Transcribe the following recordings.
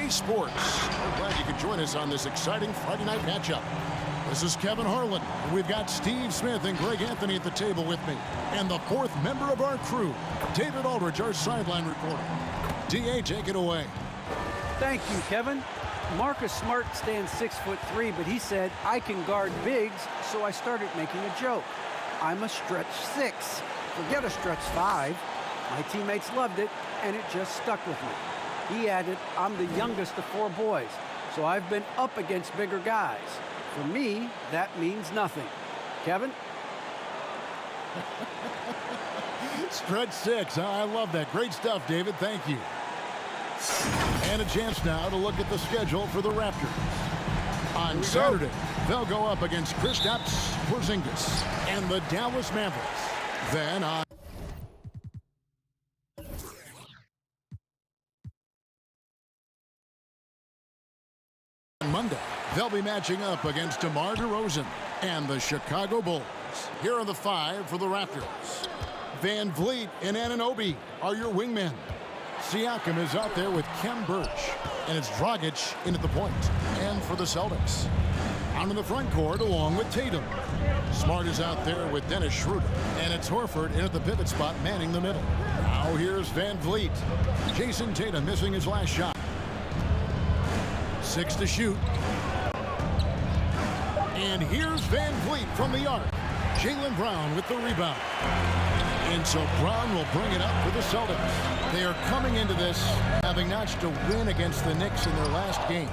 EA Sports. We're glad you could join us on this exciting Friday night matchup. This is Kevin Harlan. We've got Steve Smith and Greg Anthony at the table with me. And the fourth member of our crew, David Aldridge, our sideline reporter. DA, take it away. Thank you, Kevin. Marcus Smart stands 6'3", but he said, I can guard bigs, so I started making a joke. I'm a stretch 6. Forget a stretch 5. My teammates loved it, and it just stuck with me. He added, I'm the youngest of 4 boys, so I've been up against bigger guys. For me, that means nothing. Kevin? Stretch 6. Huh? I love that. Great stuff, David. Thank you. And a chance now to look at the schedule for the Raptors. On Saturday, they'll go up against Kristaps Porzingis and the Dallas Mavericks. Then on Monday, they'll be matching up against DeMar DeRozan and the Chicago Bulls. Here are the 5 for the Raptors. Van Vliet and Anunoby are your wingmen. Siakam is out there with Khem Birch, and it's Dragic in at the point. And for the Celtics, out in the front court along with Tatum. Smart is out there with Dennis Schroeder, and it's Horford in at the pivot spot manning the middle. Now here's Van Vliet. Jason Tatum missing his last shot. 6 to shoot. And here's Van Vliet from the arc. Jaylen Brown with the rebound. And so Brown will bring it up for the Celtics. They are coming into this having notched a win against the Knicks in their last game.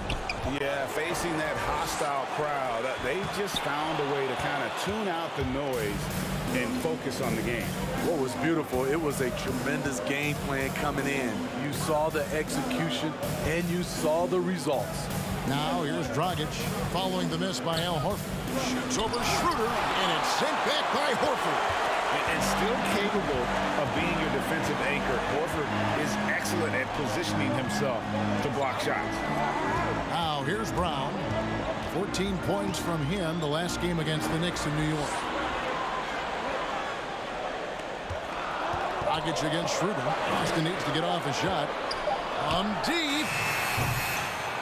Yeah, facing that hostile crowd, they just found a way to kind of tune out the noise and focus on the game. What was beautiful, it was a tremendous game plan coming in. You saw the execution and you saw the results. Now here's Dragic following the miss by Al Horford. Shoots over Schroeder, and it's sent back by Horford. And still capable of being your defensive anchor. Horford is excellent at positioning himself to block shots. Now here's Brown. 14 points from him the last game against the Knicks in New York. Dragic against Schroeder. Austin needs to get off a shot. Deep.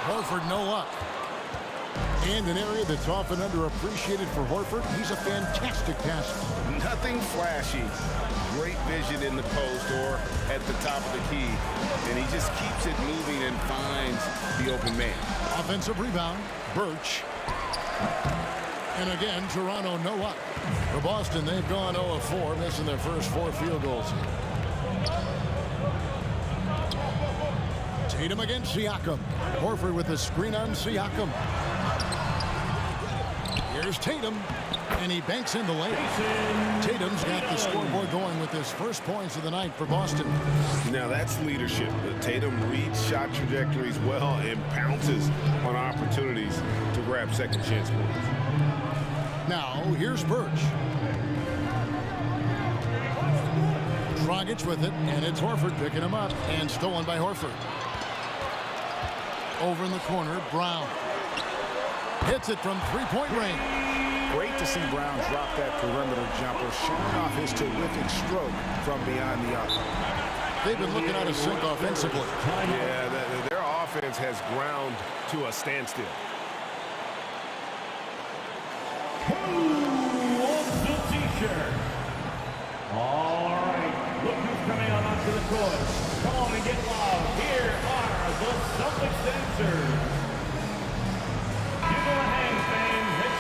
Horford no luck. And an area that's often underappreciated for Horford, he's a fantastic passer. Nothing flashy. Great vision in the post or at the top of the key. And he just keeps it moving and finds the open man. Offensive rebound, Birch. And again, Toronto no luck. For Boston, they've gone 0 of 4, missing their first 4 field goals. Tatum against Siakam. Horford with a screen on Siakam. Here's Tatum, and he banks in the lane. Tatum's got the scoreboard going with his first points of the night for Boston. Now that's leadership. Tatum reads shot trajectories well and pounces on opportunities to grab second chance points. Now here's Birch. Dragic with it, and it's Horford picking him up, and stolen by Horford. Over in the corner, Brown. Hits it from three-point range. Great to see Brown drop that perimeter jumper, showing off his terrific stroke from beyond the arc. They've been looking out of sync offensively. Yeah, their offense has ground to a standstill. Who wants the t-shirt? All right, look who's coming on onto the court. Come on and get loud. Here are the Celtics dancers.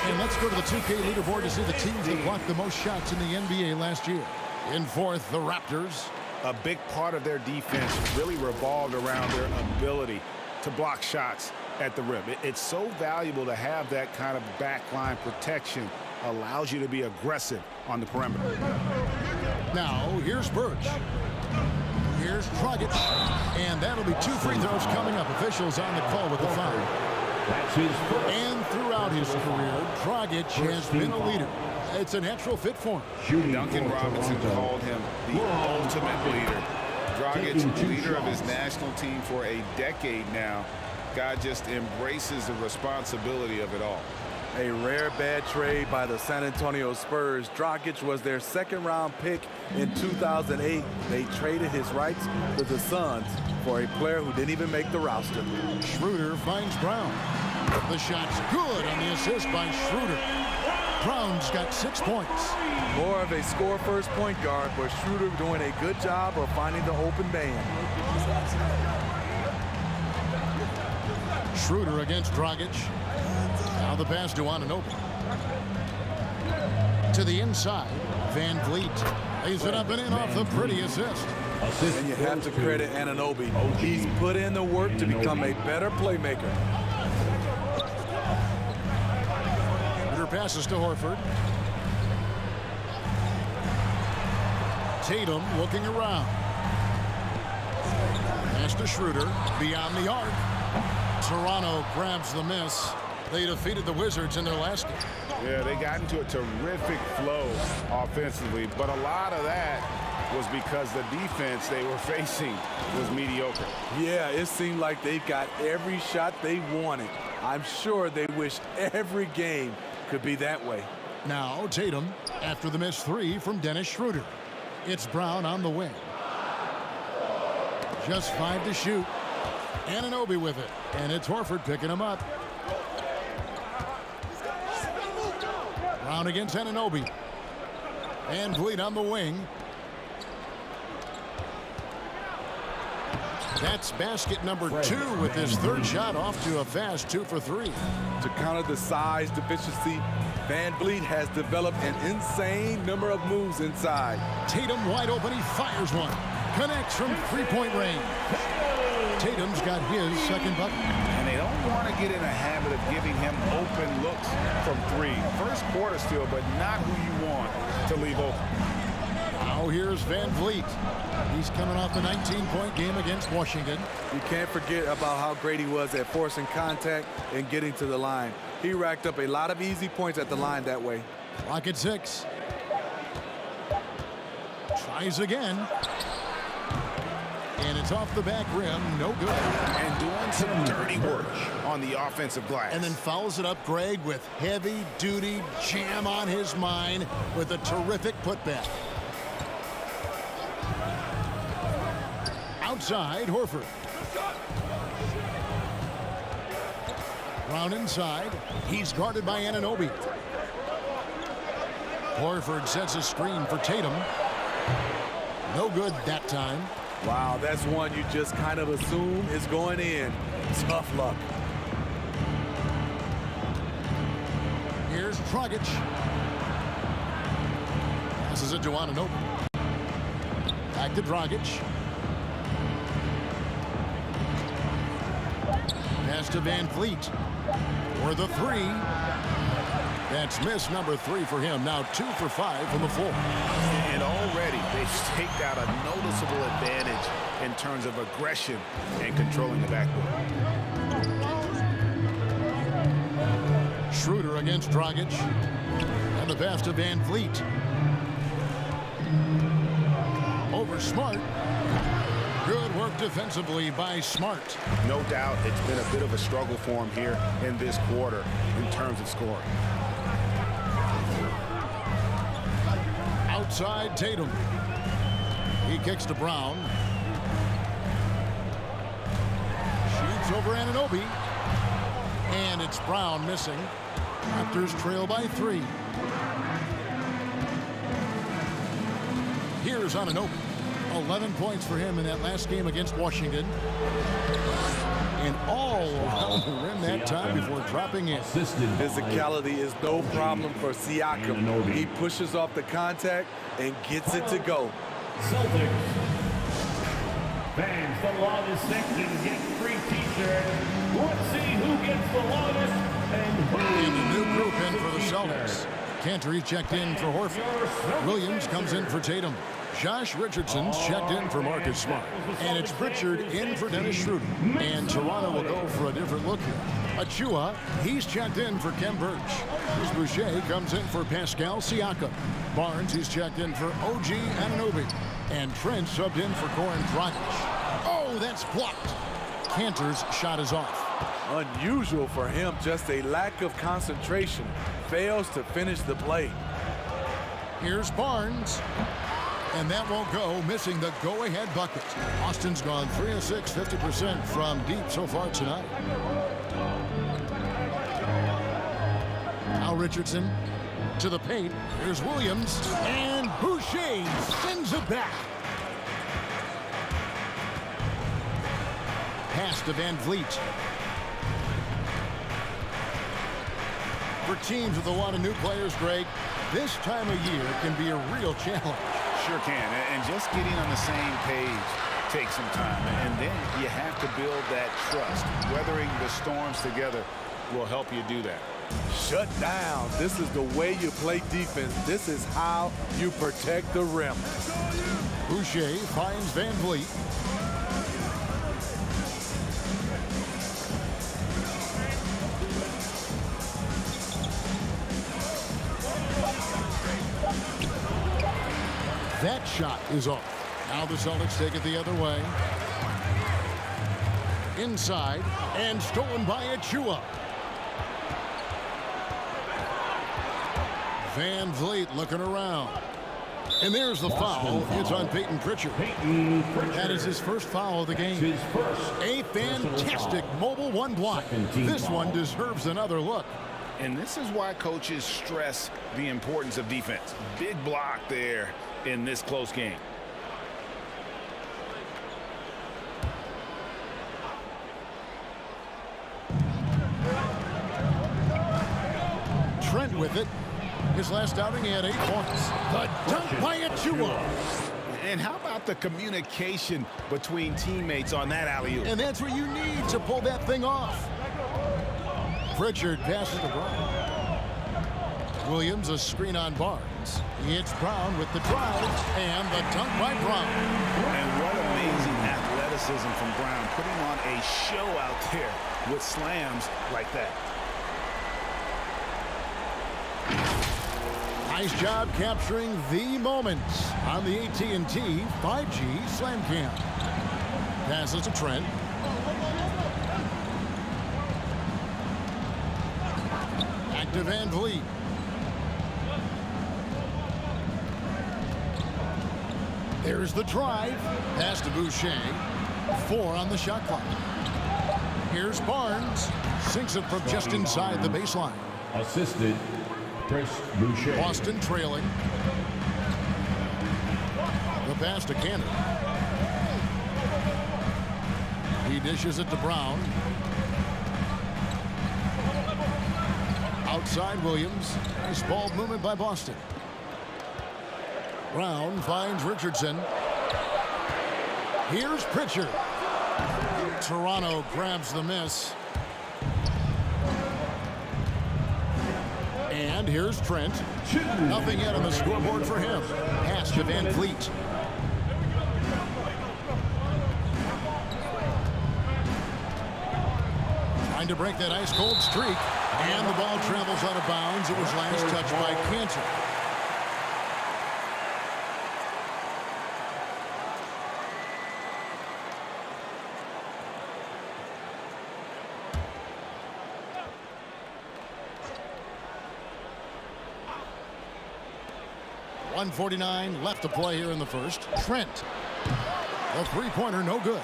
And let's go to the 2K leaderboard to see the teams that blocked the most shots in the NBA last year. In fourth, the Raptors. A big part of their defense really revolved around their ability to block shots at the rim. It's so valuable to have that kind of backline protection. Allows you to be aggressive on the perimeter. Now, here's Birch. Here's Dragic. And that'll be 2 free throws coming up. Officials on the call with the foul. And throughout his career, Dragic has been a leader. It's a natural fit for him. Duncan Robinson called him the ultimate leader. Dragic, leader of his national team for a decade now. Guy just embraces the responsibility of it all. A rare bad trade by the San Antonio Spurs. Dragic was their second-round pick in 2008. They traded his rights to the Suns for a player who didn't even make the roster. Schroeder finds Brown. The shot's good on the assist by Schroeder. Brown's got 6 points. More of a score-first point guard, but Schroeder doing a good job of finding the open man. Schroeder against Dragic. Now the pass to Anunoby. To the inside, Van Vliet lays it up and in off the pretty assist. And you have to credit Anunoby. He's put in the work to become a better playmaker. Passes to Horford. Tatum looking around. Pass to Schroeder beyond the arc. Toronto grabs the miss. They defeated the Wizards in their last game. Yeah, they got into a terrific flow offensively, but a lot of that was because the defense they were facing was mediocre. Yeah, it seemed like they got every shot they wanted. I'm sure they wish every game could be that way. Now Tatum after the missed three from Dennis Schroeder. It's Brown on the wing. Just 5 to shoot. Anunoby with it, and it's Horford picking him up. Brown against Anunoby. Van Vliet on the wing. That's basket number 2 with his third shot off to a fast 2 for 3. To counter the size deficiency, Van Vliet has developed an insane number of moves inside. Tatum wide open, he fires one. Connects from three-point range. Tatum's got his second bucket. And they don't want to get in a habit of giving him open looks from 3. First quarter still, but not who you want to leave open. Now here's Van Vliet. He's coming off a 19-point game against Washington. You can't forget about how great he was at forcing contact and getting to the line. He racked up a lot of easy points at the line that way. Clock at 6. Tries again. And it's off the back rim, no good. And doing some dirty work on the offensive glass. And then fouls it up, Greg, with heavy-duty jam on his mind with a terrific putback. Outside, Horford. Brown inside. He's guarded by Anunoby. Horford sets a screen for Tatum. No good that time. Wow, that's one you just kind of assume is going in. Tough luck. Here's Dragic. Passes it to Anunoby. Back to Dragic. Pass to Van Vliet for the 3. That's miss number 3 for him. Now 2 for 5 from the floor. And already they've staked out a noticeable advantage in terms of aggression and controlling the backboard. Schroeder against Dragic. And the pass to Van Vliet. Over Smart. Good work defensively by Smart. No doubt it's been a bit of a struggle for him here in this quarter in terms of scoring. Outside Tatum. He kicks to Brown. Shoots over Anunoby. And it's Brown missing. Raptors trail by 3. Here's Anunoby. 11 points for him in that last game against Washington. And all around the rim that time before dropping in. Physicality is no problem for Siakam. He pushes off the contact and gets it to go. Celtics. Fans, the longest section get free t-shirt. Let's see who gets the longest and who. And a new group in for the Celtics. Cantor checked in for Horford. Williams comes in for Tatum. Josh Richardson's checked in for Marcus Smart. And it's Pritchard in for Dennis Schroeder. And Toronto will go for a different look here. Achua, he's checked in for Kem Birch. Bruce Boucher comes in for Pascal Siakam. Barnes, he's checked in for OG Anunoby. And Trent subbed in for Goran Dragic. Oh, that's blocked. Cantor's shot is off. Unusual for him, just a lack of concentration. Fails to finish the play. Here's Barnes. And that won't go, missing the go-ahead bucket. Austin's gone 3 of 6, 50% from deep so far tonight. Now Richardson to the paint. Here's Williams. And Boucher sends it back. Pass to Van Vliet. For teams with a lot of new players, Greg, this time of year can be a real challenge. Sure can, and just getting on the same page takes some time, and then you have to build that trust. Weathering the storms together will help you do that. Shut down. This is the way you play defense. This is how you protect the rim. Boucher finds Van Vliet. That shot is off. Now the Celtics take it the other way. Inside and stolen by Achua. Van Vliet looking around. And there's the foul. It's on Peyton Pritchard. That is his first foul of the game. A fantastic mobile one block. This one deserves another look. And this is why coaches stress the importance of defense. Big block there in this close game. Trent with it. His last outing, he had 8 points. The dunk by Achua. And how about the communication between teammates on that alley-oop? And that's what you need to pull that thing off. Pritchard passes to Brown. Williams, a screen on Barnes. It's Brown with the drive and the dunk by Brown. And what amazing athleticism from Brown, putting on a show out there with slams like that. Nice job capturing the moments on the AT&T 5G Slam Cam. Passes to Trent. Back to Van Vliet. There's the drive. Pass to Boucher. 4 on the shot clock. Here's Barnes. Sinks it from just inside the baseline. Assisted, Chris Boucher. Boston trailing. The pass to Cannon. He dishes it to Brown. Outside Williams. Nice ball movement by Boston. Brown finds Richardson. Here's Pritchard. Toronto grabs the miss. And here's Trent. Nothing yet on the scoreboard for him. Pass to Van Vliet. Trying to break that ice-cold streak. And the ball travels out of bounds. It was last touched by Cantor. .149 left to play here in the first. Trent. A three-pointer, no good.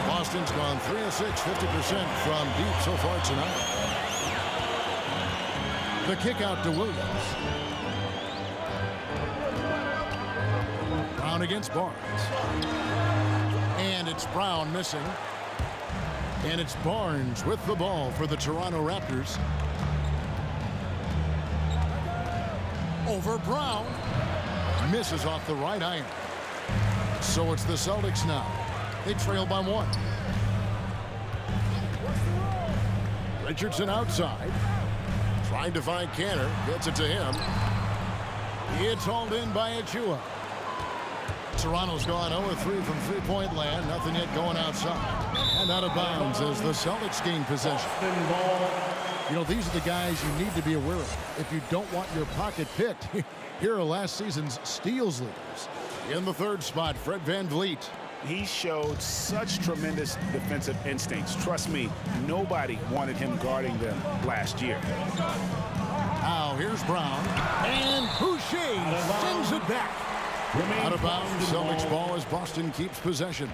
Boston's gone 3 of 6, 50% from deep so far tonight. The kick out to Williams. Brown against Barnes. And it's Brown missing. And it's Barnes with the ball for the Toronto Raptors. Over Brown. Misses off the right iron. So it's the Celtics now. They trail by 1. Richardson outside. Trying to find Cantor. Gets it to him. It's hauled in by Achua. Toronto's gone 0-3 from three-point land. Nothing yet going outside. And out of bounds as the Celtics gain possession. You know, these are the guys you need to be aware of. If you don't want your pocket picked, here are last season's steals leaders. In the third spot, Fred Van Vliet. He showed such tremendous defensive instincts. Trust me, nobody wanted him guarding them last year. Now here's Brown, and Boucher sends it back. Out of bounds, Celtics ball as Boston keeps possession.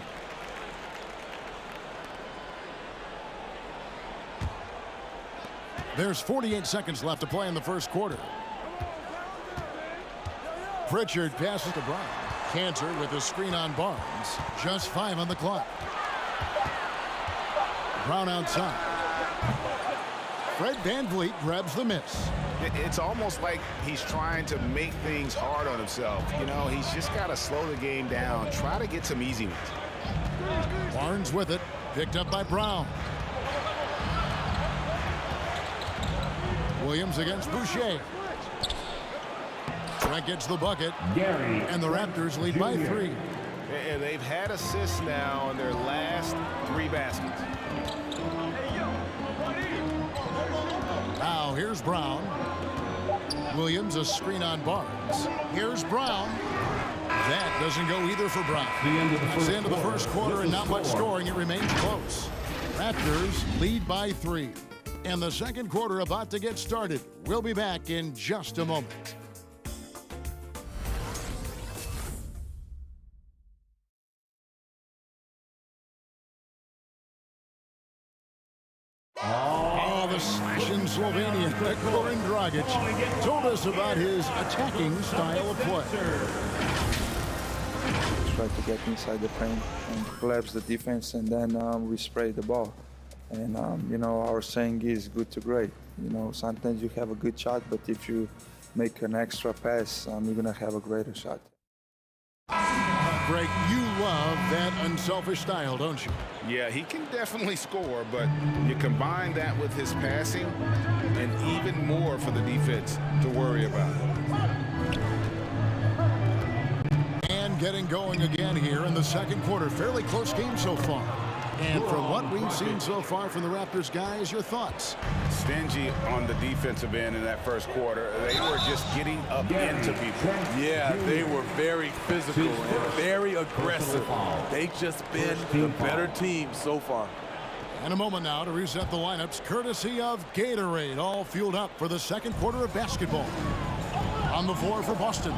There's 48 seconds left to play in the first quarter. Pritchard passes to Brown. Cantor with a screen on Barnes. Just 5 on the clock. Brown outside. Fred VanVleet grabs the miss. It's almost like he's trying to make things hard on himself. You know, he's just got to slow the game down. Try to get some easy ones. Barnes with it. Picked up by Brown. Williams against Boucher. Trent gets the bucket. And the Raptors lead by 3. And they've had assists now in their last 3 baskets. Now here's Brown. Williams a screen on Barnes. Here's Brown. That doesn't go either for Brown. It's the end of the first quarter and not much scoring. It remains close. Raptors lead by 3. And the second quarter about to get started. We'll be back in just a moment. The slashing Slovenian Goran Dragic told us about his attacking style of play. Try to get inside the paint and collapse the defense, and then we spray the ball. And you know, our saying is good to great. You know, sometimes you have a good shot, but if you make an extra pass, you're gonna have a greater shot. Greg, you love that unselfish style, don't you? Yeah, he can definitely score, but you combine that with his passing and even more for the defense to worry about. And getting going again here in the second quarter. Fairly close game so far. And from what we've seen so far from the Raptors, guys, your thoughts? Stingy on the defensive end in that first quarter. They were just getting up into people. Yeah, they were very physical and very aggressive. They've just been the better team so far. And a moment now to reset the lineups, courtesy of Gatorade, all fueled up for the second quarter of basketball. On the floor for Boston,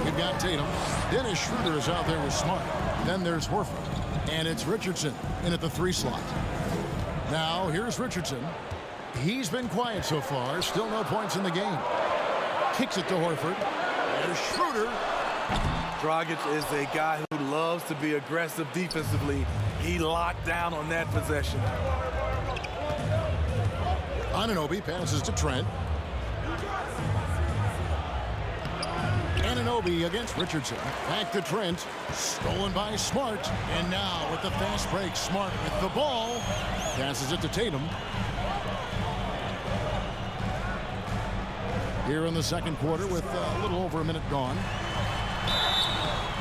we've got Tatum. Dennis Schroeder is out there with Smart. Then there's Horford. And it's Richardson in at the 3 slot. Now, here's Richardson. He's been quiet so far. Still no points in the game. Kicks it to Horford. There's Schroeder. Dragic is a guy who loves to be aggressive defensively. He locked down on that possession. Anunoby passes to Trent. Anunoby against Richardson. Back to Trent. Stolen by Smart. And now with the fast break, Smart with the ball. Passes it to Tatum. Here in the second quarter with a little over a minute gone.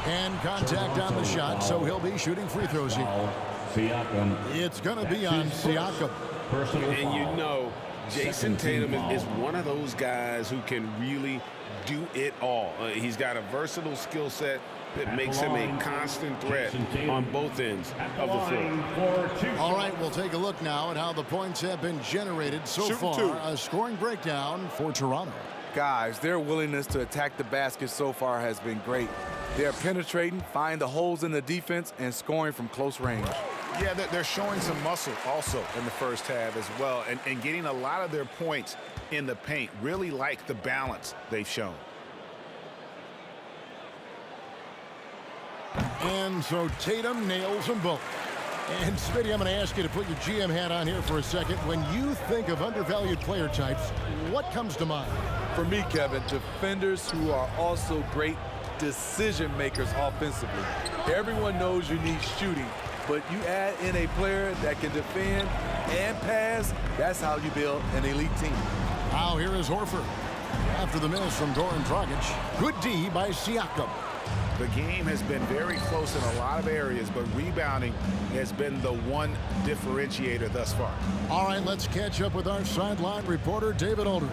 And contact on the shot, so he'll be shooting free throws here. It's going to be on Siakam. And you know, Jason Tatum is one of those guys who can really do it all. He's got a versatile skill set that makes him a constant threat on both ends of the floor. All right, we'll take a look now at how the points have been generated so far. A scoring breakdown for Toronto. Guys, their willingness to attack the basket so far has been great. They're penetrating, finding the holes in the defense, and scoring from close range. Yeah, they're showing some muscle also in the first half as well, and getting a lot of their points in the paint. Really like the balance they've shown. And so Tatum nails them both. And Smitty, I'm going to ask you to put your GM hat on here for a second. When you think of undervalued player types, what comes to mind? For me, Kevin, defenders who are also great decision makers offensively. Everyone knows you need shooting, but you add in a player that can defend and pass, that's how you build an elite team. Now here is Horford. After the miss from Goran Dragic. Good D by Siakam. The game has been very close in a lot of areas, but rebounding has been the one differentiator thus far. All right, let's catch up with our sideline reporter, David Aldridge.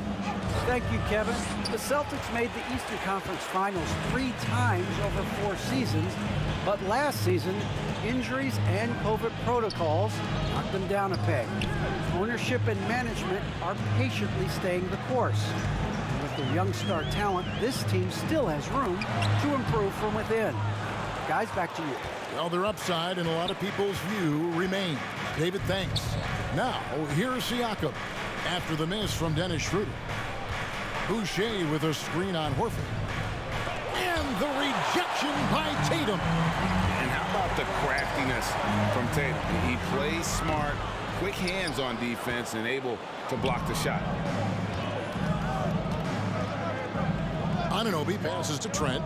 Thank you, Kevin. The Celtics made the Eastern Conference Finals 3 times over 4 seasons, But last season, injuries and COVID protocols knocked them down a peg. Ownership and management are patiently staying the course. And with their young star talent, this team still has room to improve from within. Guys, back to you. Well, their upside in a lot of people's view remains. David, thanks. Now, here's Siakam after the miss from Dennis Schroeder. Boucher with a screen on Horford. And the rejection by Tatum. And how about the craftiness from Tatum? He plays smart, quick hands on defense, and able to block the shot. Anunoby passes to Trent.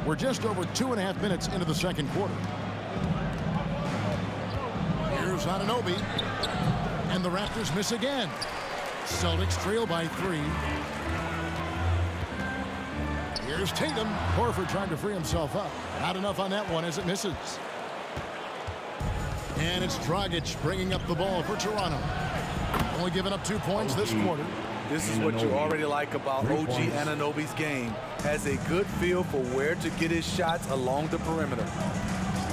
We're just over 2.5 minutes into the second quarter. Here's Anunoby. And the Raptors miss again. Celtics trail by 3. Here's Tatum. Horford trying to free himself up. Not enough on that one as it misses. And it's Dragic bringing up the ball for Toronto. Only giving up 2 points this quarter. This is what you already like about OG Anunoby's game. Has a good feel for where to get his shots along the perimeter.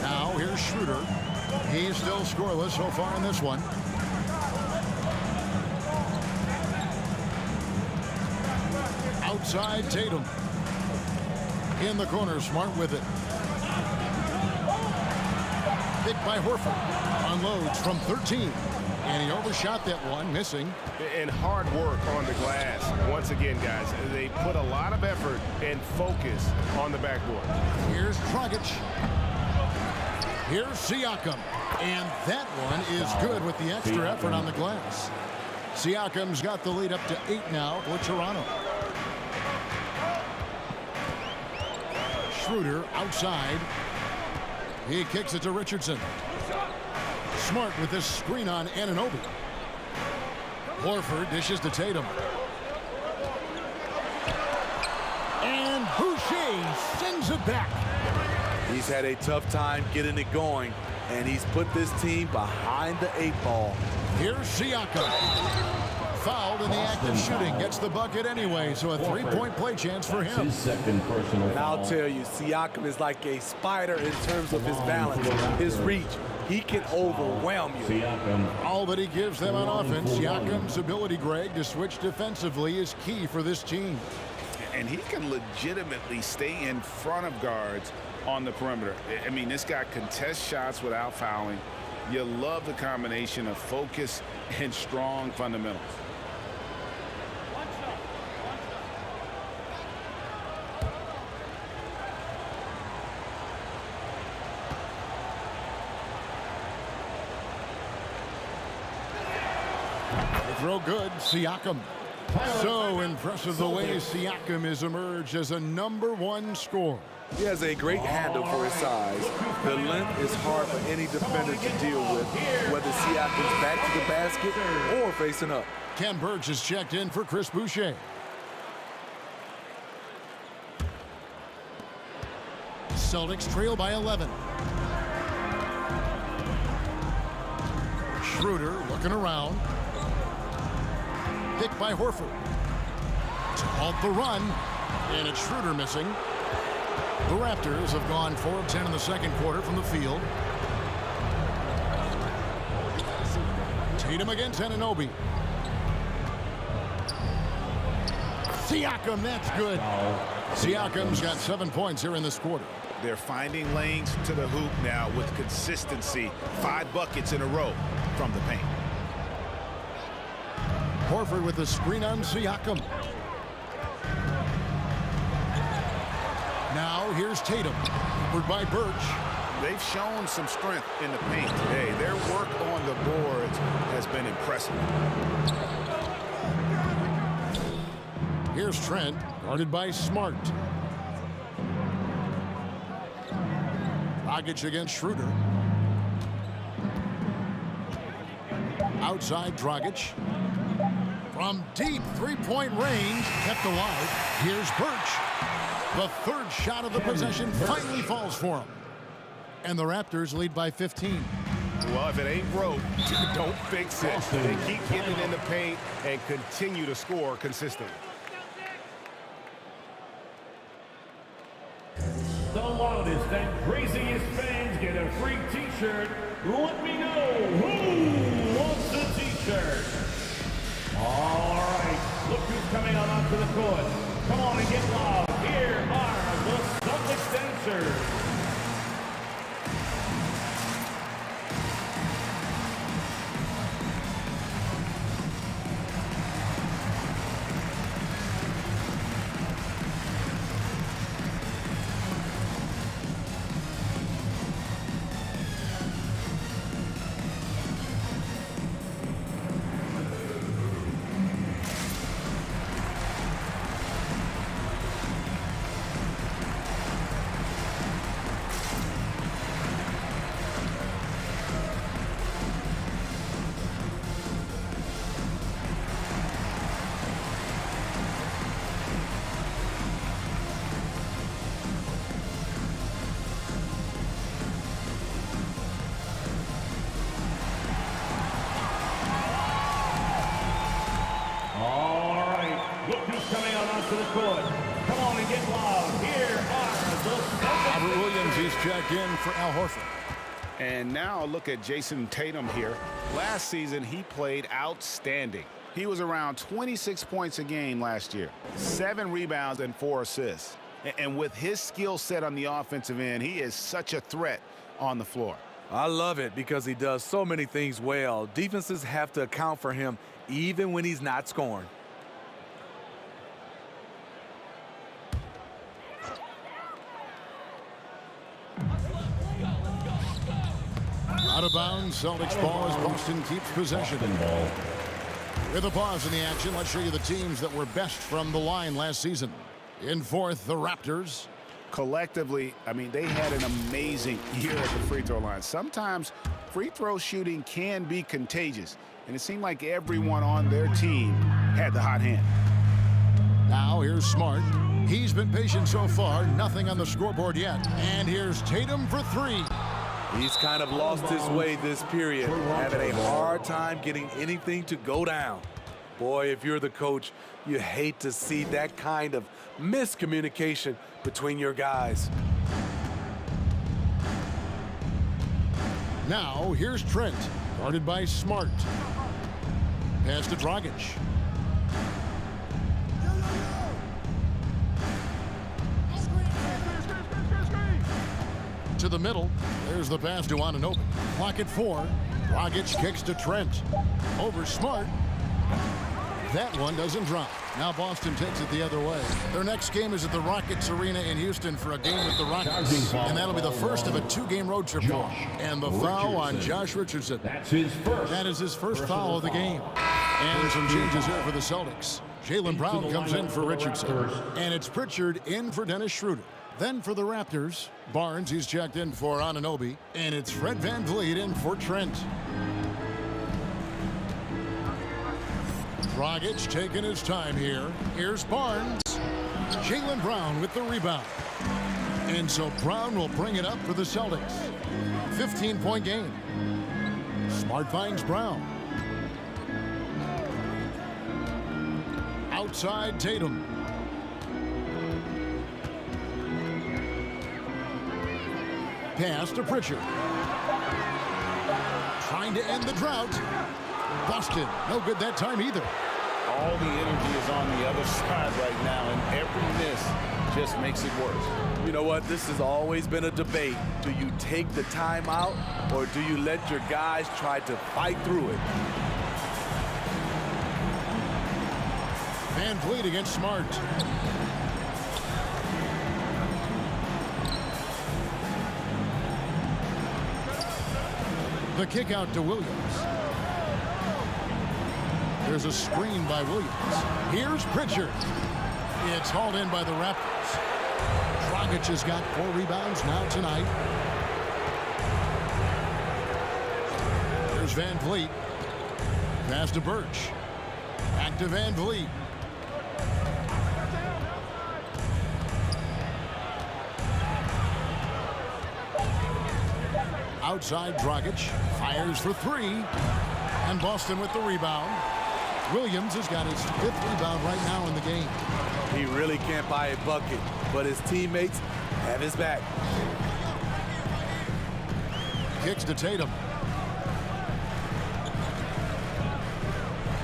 Now here's Schroeder. He's still scoreless so far in this one. Outside Tatum. In the corner, Smart with it. Picked by Horford. Unloads from 13. And he overshot that one, missing. And hard work on the glass. Once again, guys, they put a lot of effort and focus on the backboard. Here's Dragic. Here's Siakam. And that one is good with the extra effort on the glass. Siakam's got the lead up to 8 now for Toronto. Schroeder outside. He kicks it to Richardson. Smart with this screen on Anunoby. Horford dishes to Tatum. And Boucher sends it back. He's had a tough time getting it going, and he's put this team behind the 8 ball. Here's Siakam. Fouled in the act of shooting. Gets the bucket anyway, so a 3-point play chance for him. His second personal And I'll foul. tell you, Siakam is like a spider in terms of his balance, his reach. He can overwhelm you. Siakam. All that he gives them on offense, Siakam's ability, Greg, to switch defensively is key for this team. And he can legitimately stay in front of guards on the perimeter. I mean, this guy contests shots without fouling. You love the combination of focus and strong fundamentals. Throw good, Siakam. So impressive the way Siakam has emerged as a #1 scorer. He has a great handle for his size. The length is hard for any defender to deal with, whether Siakam's back to the basket or facing up. Ken Burge has checked in for Chris Boucher. Celtics trail by 11. Schroeder looking around. Picked by Horford. To halt the run. And it's Schroeder missing. The Raptors have gone 4 of 10 in the second quarter from the field. Tatum against Anunoby. Siakam, that's good. Siakam's got 7 points here in this quarter. They're finding lanes to the hoop now with consistency. 5 buckets in a row from the paint. Horford with the screen on Siakam. Now here's Tatum. Covered by Birch. They've shown some strength in the paint today. Their work on the boards has been impressive. Here's Trent, guarded by Smart. Dragic against Schroeder. Outside Dragic. From deep three-point range, kept alive. Here's Birch. The third shot of the possession finally falls for him. And the Raptors lead by 15. Well, if it ain't broke, don't fix it. They keep getting in the paint and continue to score consistently. The loudest and craziest fans get a free t-shirt. Let me know who wants a t-shirt. All right, look who's coming on onto the court. Come on and get loud. Here are the Celtics dancers. Coming on onto the court. Come on and get loud. Here are the Celtics. Robert Williams, he's checked in for Al Horford. And now look at Jason Tatum here. Last season, he played outstanding. He was around 26 points a game last year, 7 rebounds and 4 assists. And with his skill set on the offensive end, he is such a threat on the floor. I love it because he does so many things well. Defenses have to account for him even when he's not scoring. Out of bounds, Celtics ball as Boston keeps possession. With a pause in the action, let's show you the teams that were best from the line last season. In fourth, the Raptors. Collectively, I mean, they had an amazing year at the free throw line. Sometimes free throw shooting can be contagious, and it seemed like everyone on their team had the hot hand. Now here's Smart. He's been patient so far, nothing on the scoreboard yet. And here's Tatum for 3. He's kind of lost his way this period, having a hard time getting anything to go down. Boy, if you're the coach, you hate to see that kind of miscommunication between your guys. Now here's Trent, guarded by Smart. Pass to Dragic. To the middle. There's the pass to Anunoby. Clock at 4. Dragic kicks to Trent. Over Smart. That one doesn't drop. Now Boston takes it the other way. Their next game is at the Rockets Arena in Houston for a game with the Rockets. And that'll be the first of a 2-game road trip for him. And the foul on Josh Richardson. That's his first. That is his first foul of the game. And some changes here for the Celtics. Jaylen Brown comes in for Richardson. And it's Pritchard in for Dennis Schroeder. Then for the Raptors, Barnes, he's checked in for Anunoby. And it's Fred VanVleet in for Trent. Dragic taking his time here. Here's Barnes. Jaylen Brown with the rebound. And so Brown will bring it up for the Celtics. 15-point game. Smart finds Brown. Outside Tatum. Pass to Pritchard. Trying to end the drought. Boston, no good that time either. All the energy is on the other side right now, and every miss just makes it worse. You know what? This has always been a debate. Do you take the timeout, or do you let your guys try to fight through it? VanVleet against Smart. The kick out to Williams. There's a screen by Williams. Here's Pritchard. It's hauled in by the Raptors. Dragic has got 4 rebounds now tonight. There's VanVleet. Pass to Birch. Back to VanVleet. Outside Dragic. Fires for 3. And Boston with the rebound. Williams has got his 5th rebound right now in the game. He really can't buy a bucket, but his teammates have his back. Kicks to Tatum.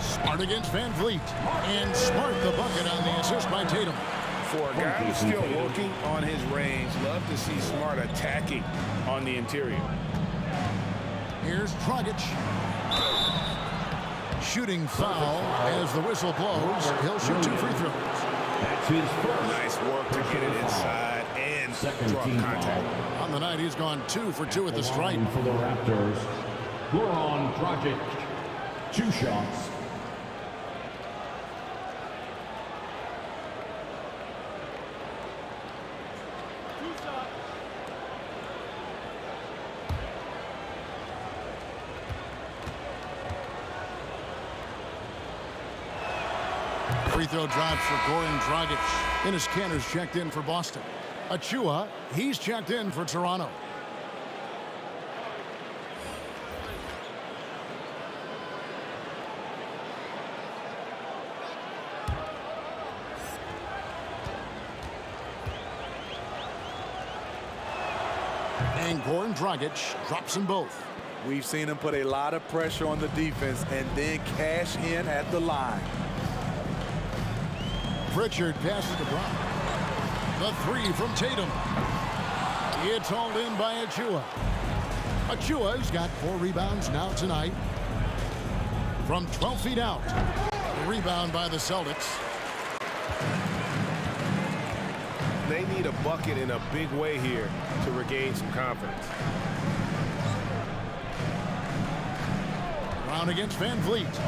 Smart against Van Vliet. And Smart the bucket on the assist by Tatum. For a guy who's still working on his range, love to see Smart attacking on the interior. Here's Dragic. Shooting foul as the whistle blows. He'll shoot 2 free throws. That's his first. Nice work to get it inside and draw contact. On the night, he's gone 2 for 2 at the stripe. For the Raptors, Goran Dragic, 2 shots. Free throw drops for Goran Dragic. Enes Kanter's checked in for Boston. Achua, he's checked in for Toronto. And Goran Dragic drops them both. We've seen him put a lot of pressure on the defense and then cash in at the line. Pritchard passes to Brown. The 3 from Tatum. It's hauled in by Achua. Achua's got 4 rebounds now tonight. From 12 feet out. Rebound by the Celtics. They need a bucket in a big way here to regain some confidence. Brown against Van Vliet.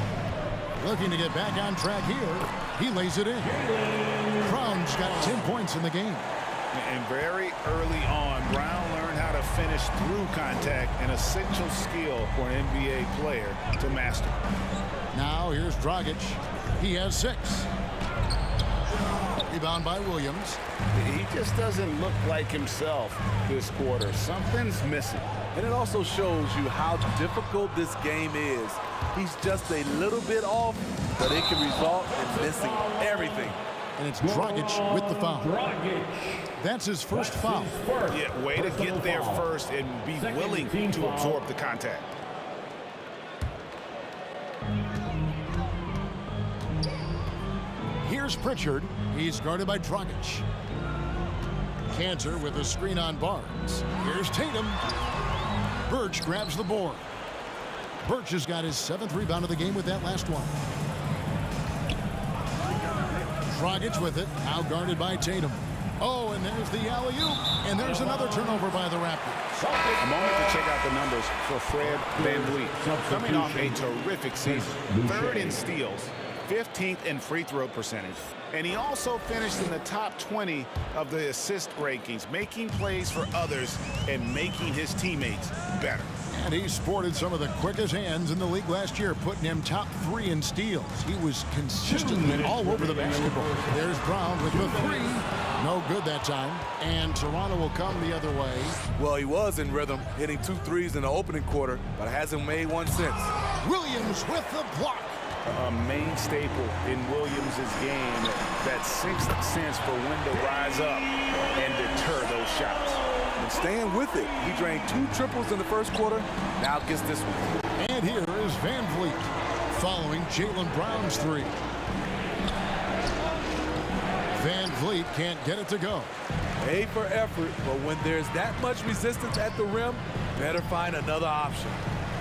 Looking to get back on track here. He lays it in. Brown's got 10 points in the game. And very early on, Brown learned how to finish through contact, an essential skill for an NBA player to master. Now here's Dragic. He has 6. Rebound by Williams. He just doesn't look like himself this quarter. Something's missing. And it also shows you how difficult this game is. He's just a little bit off, but it can result in missing everything. And it's Dragic with the foul. That's his first foul. Yeah, way to get there first and be willing to absorb the contact. Here's Pritchard. He's guarded by Dragic. Kanter with a screen on Barnes. Here's Tatum. Birch grabs the board. Birch has got his 7th rebound of the game with that last one. Dragic with it, now guarded by Tatum. Oh, and there's the alley-oop, and there's another turnover by the Raptors. A moment to check out the numbers for Fred VanVleet. Coming off a terrific season, 3rd in steals, 15th in free throw percentage, and he also finished in the top 20 of the assist rankings, making plays for others and making his teammates better. And he sported some of the quickest hands in the league last year, putting him top 3 in steals. He was consistently all over the basketball. There's Brown with the 3. No good that time. And Toronto will come the other way. Well, he was in rhythm, hitting 2 threes in the opening quarter, but hasn't made one since. Williams with the block. A main staple in Williams' game, that 6th sense for when to rise up and deter those shots. And staying with it, he drained 2 triples in the first quarter, now gets this one. And here is Van Vliet following Jaylen Brown's 3. Van Vliet can't get it to go. A for effort, but when there's that much resistance at the rim, better find another option.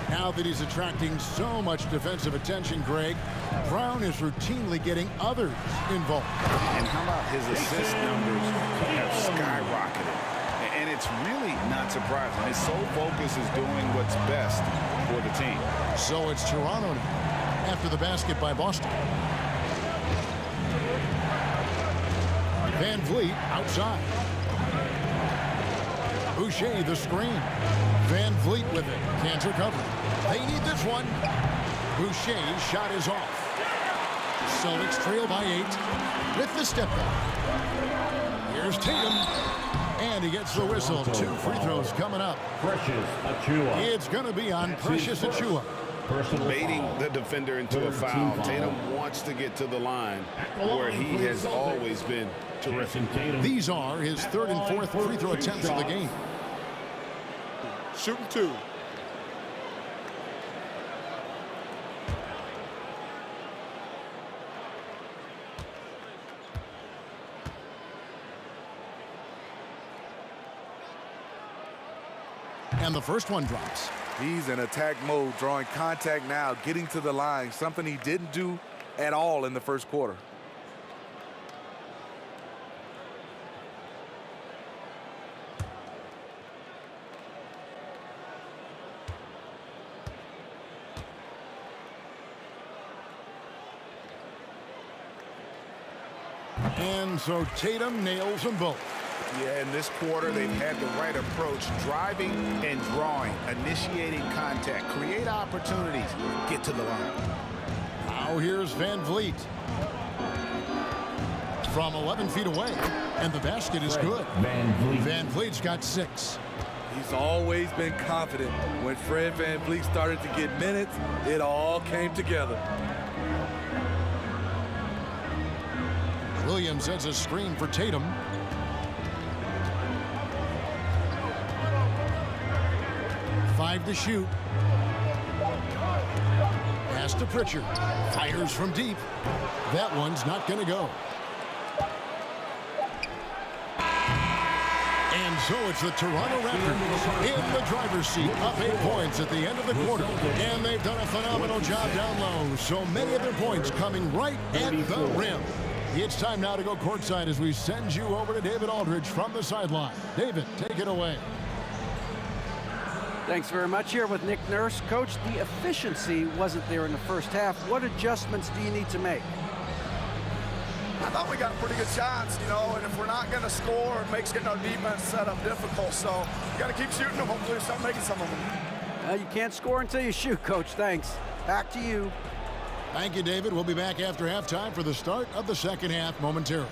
Now that he's attracting so much defensive attention, Greg, Brown is routinely getting others involved. And how about his assist numbers have skyrocketed? And it's really not surprising. His sole focus is doing what's best for the team. So it's Toronto now, after the basket by Boston. Van Vliet outside. Boucher the screen. Van Vliet with it. Kanter covered. They need this one. Boucher's shot is off. Celtics trail by 8 with the step back. Here's Tatum. And he gets the whistle. 2 free throws coming up. Precious Achua. It's going to be on Precious Achua. Personal baiting foul. the defender into a Third foul. team foul. Tatum wants to get to the line At the where line he for the has Celtics. always been terrific. Jason Tatum. These are his third and fourth free throw attempts of the game. Shooting 2. And the first one drops. He's in attack mode, drawing contact now, getting to the line, something he didn't do at all in the first quarter. And so Tatum nails them both. Yeah, in this quarter, they've had the right approach, driving and drawing, initiating contact, create opportunities, get to the line. Now here's Van Vliet. From 11 feet away, and the basket is good. Van Vliet. Van Vliet's got 6. He's always been confident. When Fred VanVleet started to get minutes, it all came together. Williams sets a screen for Tatum. Five to shoot. Pass to Pritchard. Fires from deep. That one's not going to go. And so it's the Toronto Raptors in the driver's seat, up 8 points at the end of the quarter. And they've done a phenomenal job down low. So many of their points coming right at the rim. It's time now to go courtside as we send you over to David Aldridge from the sideline. David, take it away. Thanks very much. Here with Nick Nurse. Coach, the efficiency wasn't there in the first half. What adjustments do you need to make? I thought we got pretty good shots, you know, and if we're not going to score, it makes getting our defense set up difficult. So you got to keep shooting them. Hopefully, we start making some of them. You can't score until you shoot, Coach. Thanks. Back to you. Thank you, David. We'll be back after halftime for the start of the second half momentarily.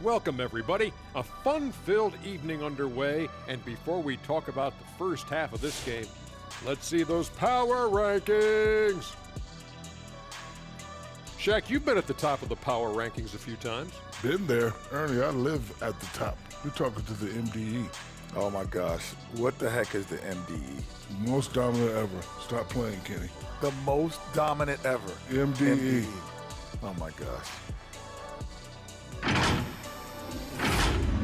Welcome, everybody. A fun-filled evening underway, and before we talk about the first half of this game, let's see those power rankings. Shaq, you've been at the top of the power rankings a few times. Been there. Ernie, I live at the top. You're talking to the MDE. Oh my gosh, what the heck is the MDE? Most dominant ever. Stop playing, Kenny. The most dominant ever. MDE. Oh my gosh.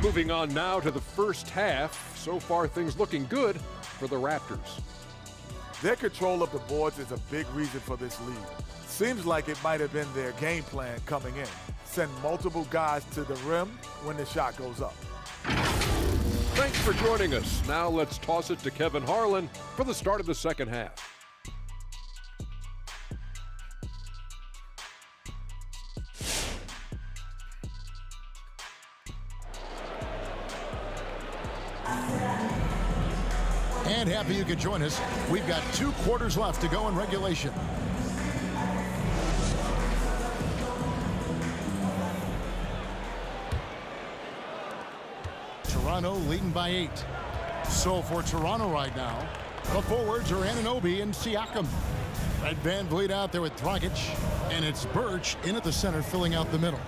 Moving on now to the first half. So far, things looking good for the Raptors. Their control of the boards is a big reason for this lead. Seems like it might have been their game plan coming in. Send multiple guys to the rim when the shot goes up. Thanks for joining us. Now let's toss it to Kevin Harlan for the start of the second half. And happy you could join us. We've got 2 quarters left to go in regulation. Toronto leading by 8. So for Toronto right now, the forwards are Anunoby and Siakam. Fred VanVleet out there with Dragic, and it's Birch in at the center filling out the middle.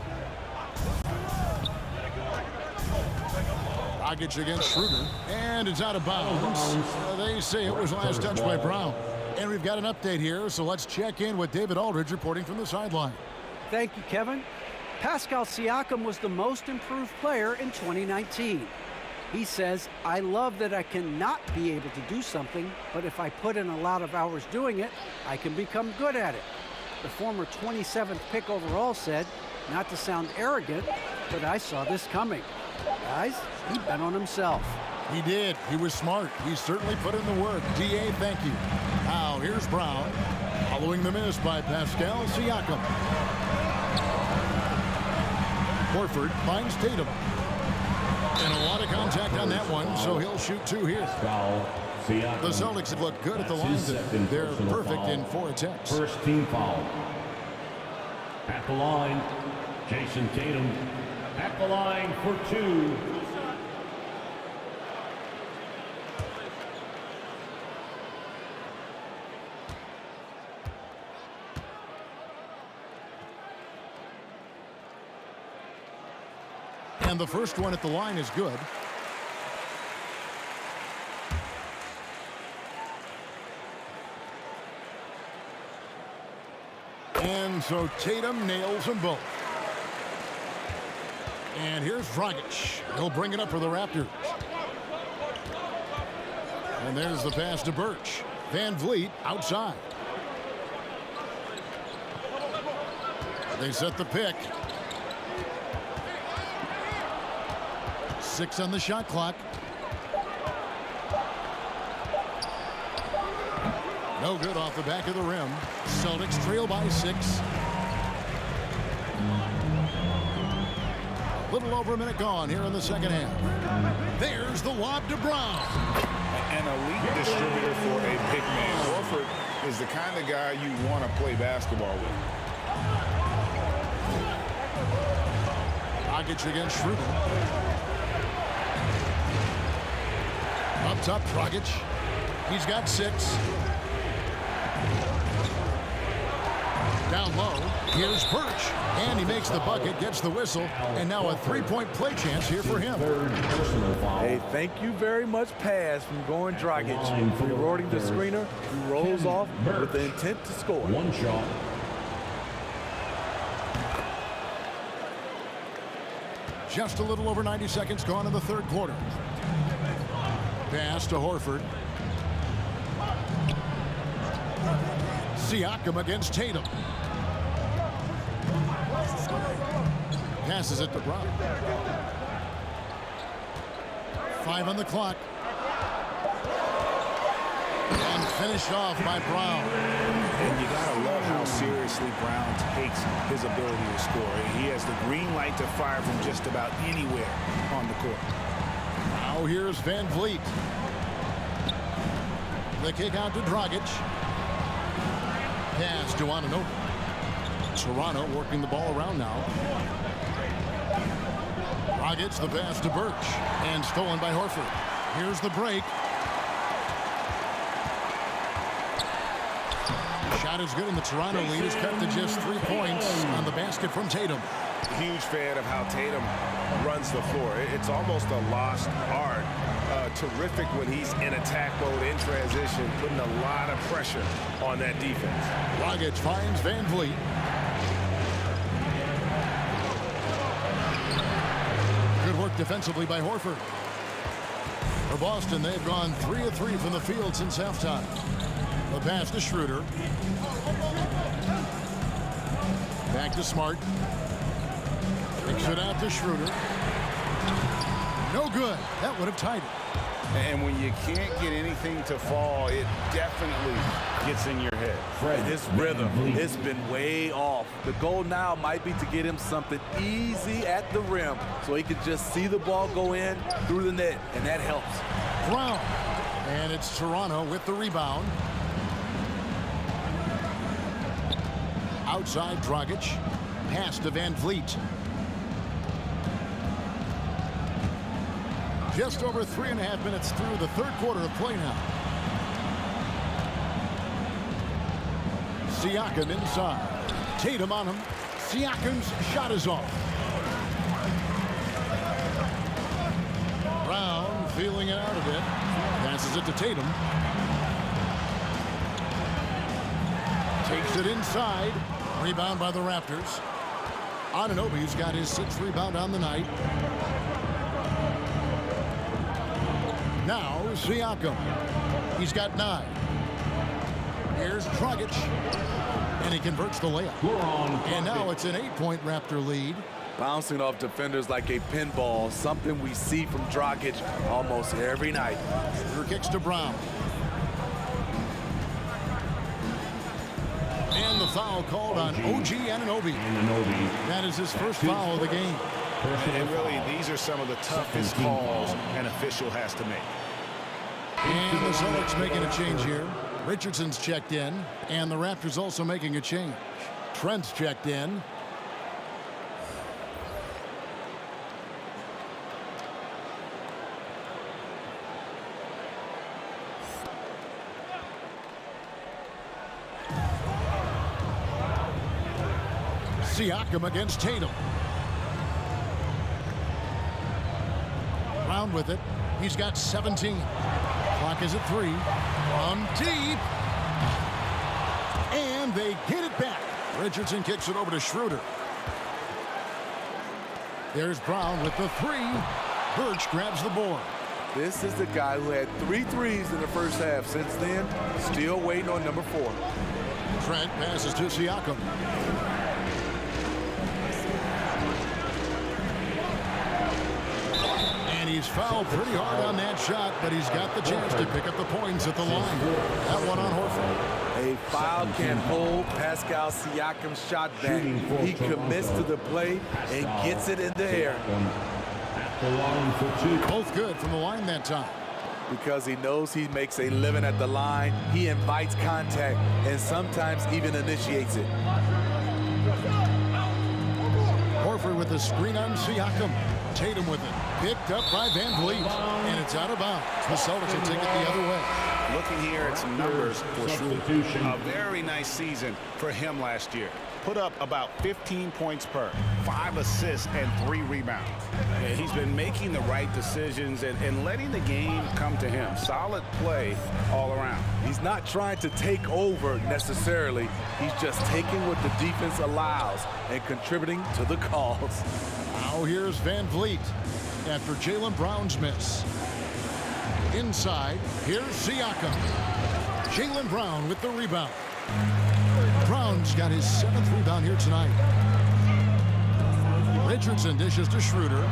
Dragic against Schroeder, and it's out of bounds. They say it was last touched by Brown. And we've got an update here, so let's check in with David Aldridge reporting from the sideline. Thank you, Kevin. Pascal Siakam was the most improved player in 2019. He says, I love that I cannot be able to do something, but if I put in a lot of hours doing it, I can become good at it. The former 27th pick overall said, not to sound arrogant, but I saw this coming. Guys, he bet on himself. He did. He was smart. He certainly put in the work. D.A., thank you. Now, here's Brown, following the miss by Pascal Siakam. Horford finds Tatum. And a lot of contact on that one, so he'll shoot 2 here. The Celtics have looked good at the line today. They're perfect in 4 attempts. First team foul. At the line, Jason Tatum. At the line for 2. And the first one at the line is good. And so Tatum nails them both. And here's Dragic. He'll bring it up for the Raptors. And there's the pass to Birch. Van Vliet outside. They set the pick. 6 on the shot clock. No good off the back of the rim. Celtics trail by 6. A little over a minute gone here in the second half. There's the lob to Brown. An elite distributor for a big man. Horford is the kind of guy you want to play basketball with. Dragic against Schroeder. Up top, Dragic. He's got 6. Down low, here's Birch. And he makes the bucket, gets the whistle, and now a 3-point play chance here for him. Hey, thank you very much pass from Goran Dragic. Rewarding the screener, he rolls off with the intent to score. One shot. Just a little over 90 seconds gone in the third quarter. Pass to Horford. Siakam against Tatum. Passes it to Brown. 5 on the clock. And finished off by Brown. And you gotta love how seriously Brown takes his ability to score. He has the green light to fire from just about anywhere on the court. Now here's Van Vliet. The kick out to Dragic. Pass to Anunoby. Toronto working the ball around now. Dragic, the pass to Birch. And stolen by Horford. Here's the break. Shot is good, and the Toronto lead is cut to just 3 points on the basket from Tatum. Huge fan of how Tatum runs the floor. It's almost a lost art. Terrific when he's in attack mode, in transition, putting a lot of pressure on that defense. Dragic finds Van Vliet. Good work defensively by Horford. For Boston, they've gone 3 of 3 from the field since halftime. The pass to Schroeder. Back to Smart. Takes it out to Schroeder. No good. That would have tied it. And when you can't get anything to fall, it definitely gets in your head. His rhythm, it's been way off. The goal now might be to get him something easy at the rim so he can just see the ball go in through the net, and that helps. Brown. And it's Toronto with the rebound. Outside Dragic. Pass to Van Vliet. Just over 3.5 minutes through the third quarter of play now. Siakam inside. Tatum on him. Siakam's shot is off. Brown feeling it out a bit. Passes it to Tatum. Takes it inside. Rebound by the Raptors. Anunoby's got his 6th rebound on the night. Now Siakam. He's got 9. Here's Dragic. And he converts the layup. And now it's an 8-point Raptor lead. Bouncing off defenders like a pinball, something we see from Dragic almost every night. Schroeder kicks to Brown. And the foul called on OG Anunoby. That is his first foul of the game. And really, these are some of the toughest calls an official has to make. And the Celtics making a change here. Richardson's checked in, and the Raptors also making a change. Trent's checked in. Siakam against Tatum. Brown with it. He's got 17. Clock is at 3. From deep. And they get it back. Richardson kicks it over to Schroeder. There's Brown with the 3. Birch grabs the board. This is the guy who had 3 threes in the first half. Since then, still waiting on number 4. Trent passes to Siakam. And he's fouled pretty hard on that shot, but he's got the chance to pick up the points at the line. That one on Horford. A foul can hold Pascal Siakam's shot back. He commits to the play and gets it in the air. Both good from the line that time. Because he knows he makes a living at the line, he invites contact and sometimes even initiates it. Horford with the screen on Siakam. Tatum with it. Picked up by Van Vliet. And it's out of bounds. The Celtics will take it the other way. Looking here at some numbers for Schroeder. A very nice season for him last year. Put up about 15 points per, 5 assists, and 3 rebounds. And he's been making the right decisions and letting the game come to him. Solid play all around. He's not trying to take over necessarily. He's just taking what the defense allows and contributing to the cause. Now here's Van Vliet after Jaylen Brown's miss. Inside, here's Siakam. Jaylen Brown with the rebound. Brown's got his 7th rebound here tonight. Richardson dishes to Schroeder.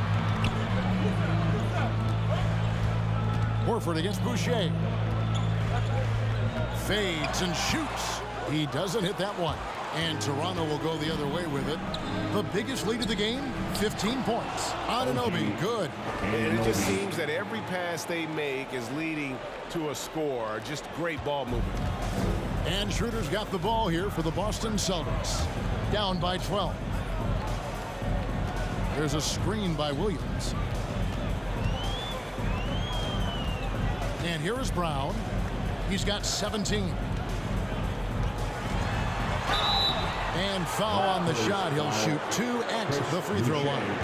Horford against Boucher. Fades and shoots. He doesn't hit that one. And Toronto will go the other way with it. The biggest lead of the game, 15 points. Anunoby, good. And it just seems that every pass they make is leading to a score. Just great ball movement. And Schroeder's got the ball here for the Boston Celtics. Down by 12. There's a screen by Williams. And here is Brown. He's got 17. And foul on the shot. He'll shoot 2 at the free throw line.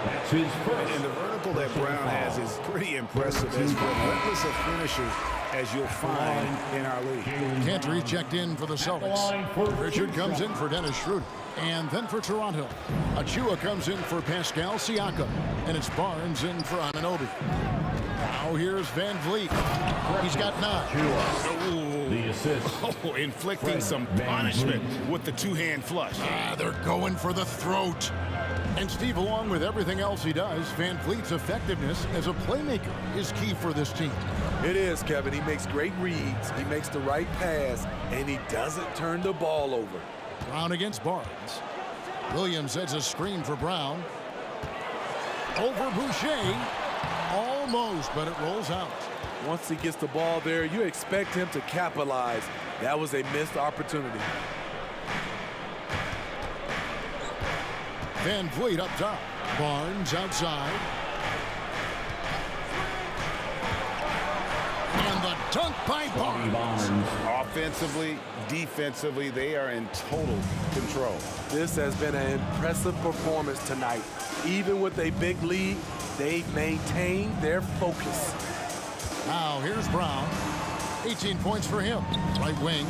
That's his first. And the vertical that Brown has is pretty impressive. As relentless a finisher as you'll find in our league. Cantor checked in for the Celtics. Richard comes in for Dennis Schroeder. And then for Toronto, Achua comes in for Pascal Siakam. And it's Barnes in for Anunoby. Now here's Van Vliet. He's got 9. The assist. Oh, inflicting some punishment with the 2-hand flush. They're going for the throat. And Steve, along with everything else he does, Van Vliet's effectiveness as a playmaker is key for this team. It is, Kevin. He makes great reads. He makes the right pass, and he doesn't turn the ball over. Brown against Barnes. Williams sets a screen for Brown. Over Boucher. Almost, but it rolls out. Once he gets the ball there, you expect him to capitalize. That was a missed opportunity. Van Vliet up top. Barnes outside. And the dunk by Barnes. Offensively, defensively, they are in total control. This has been an impressive performance tonight. Even with a big lead, they've maintained their focus. Now here's Brown. 18 points for him. Right wing.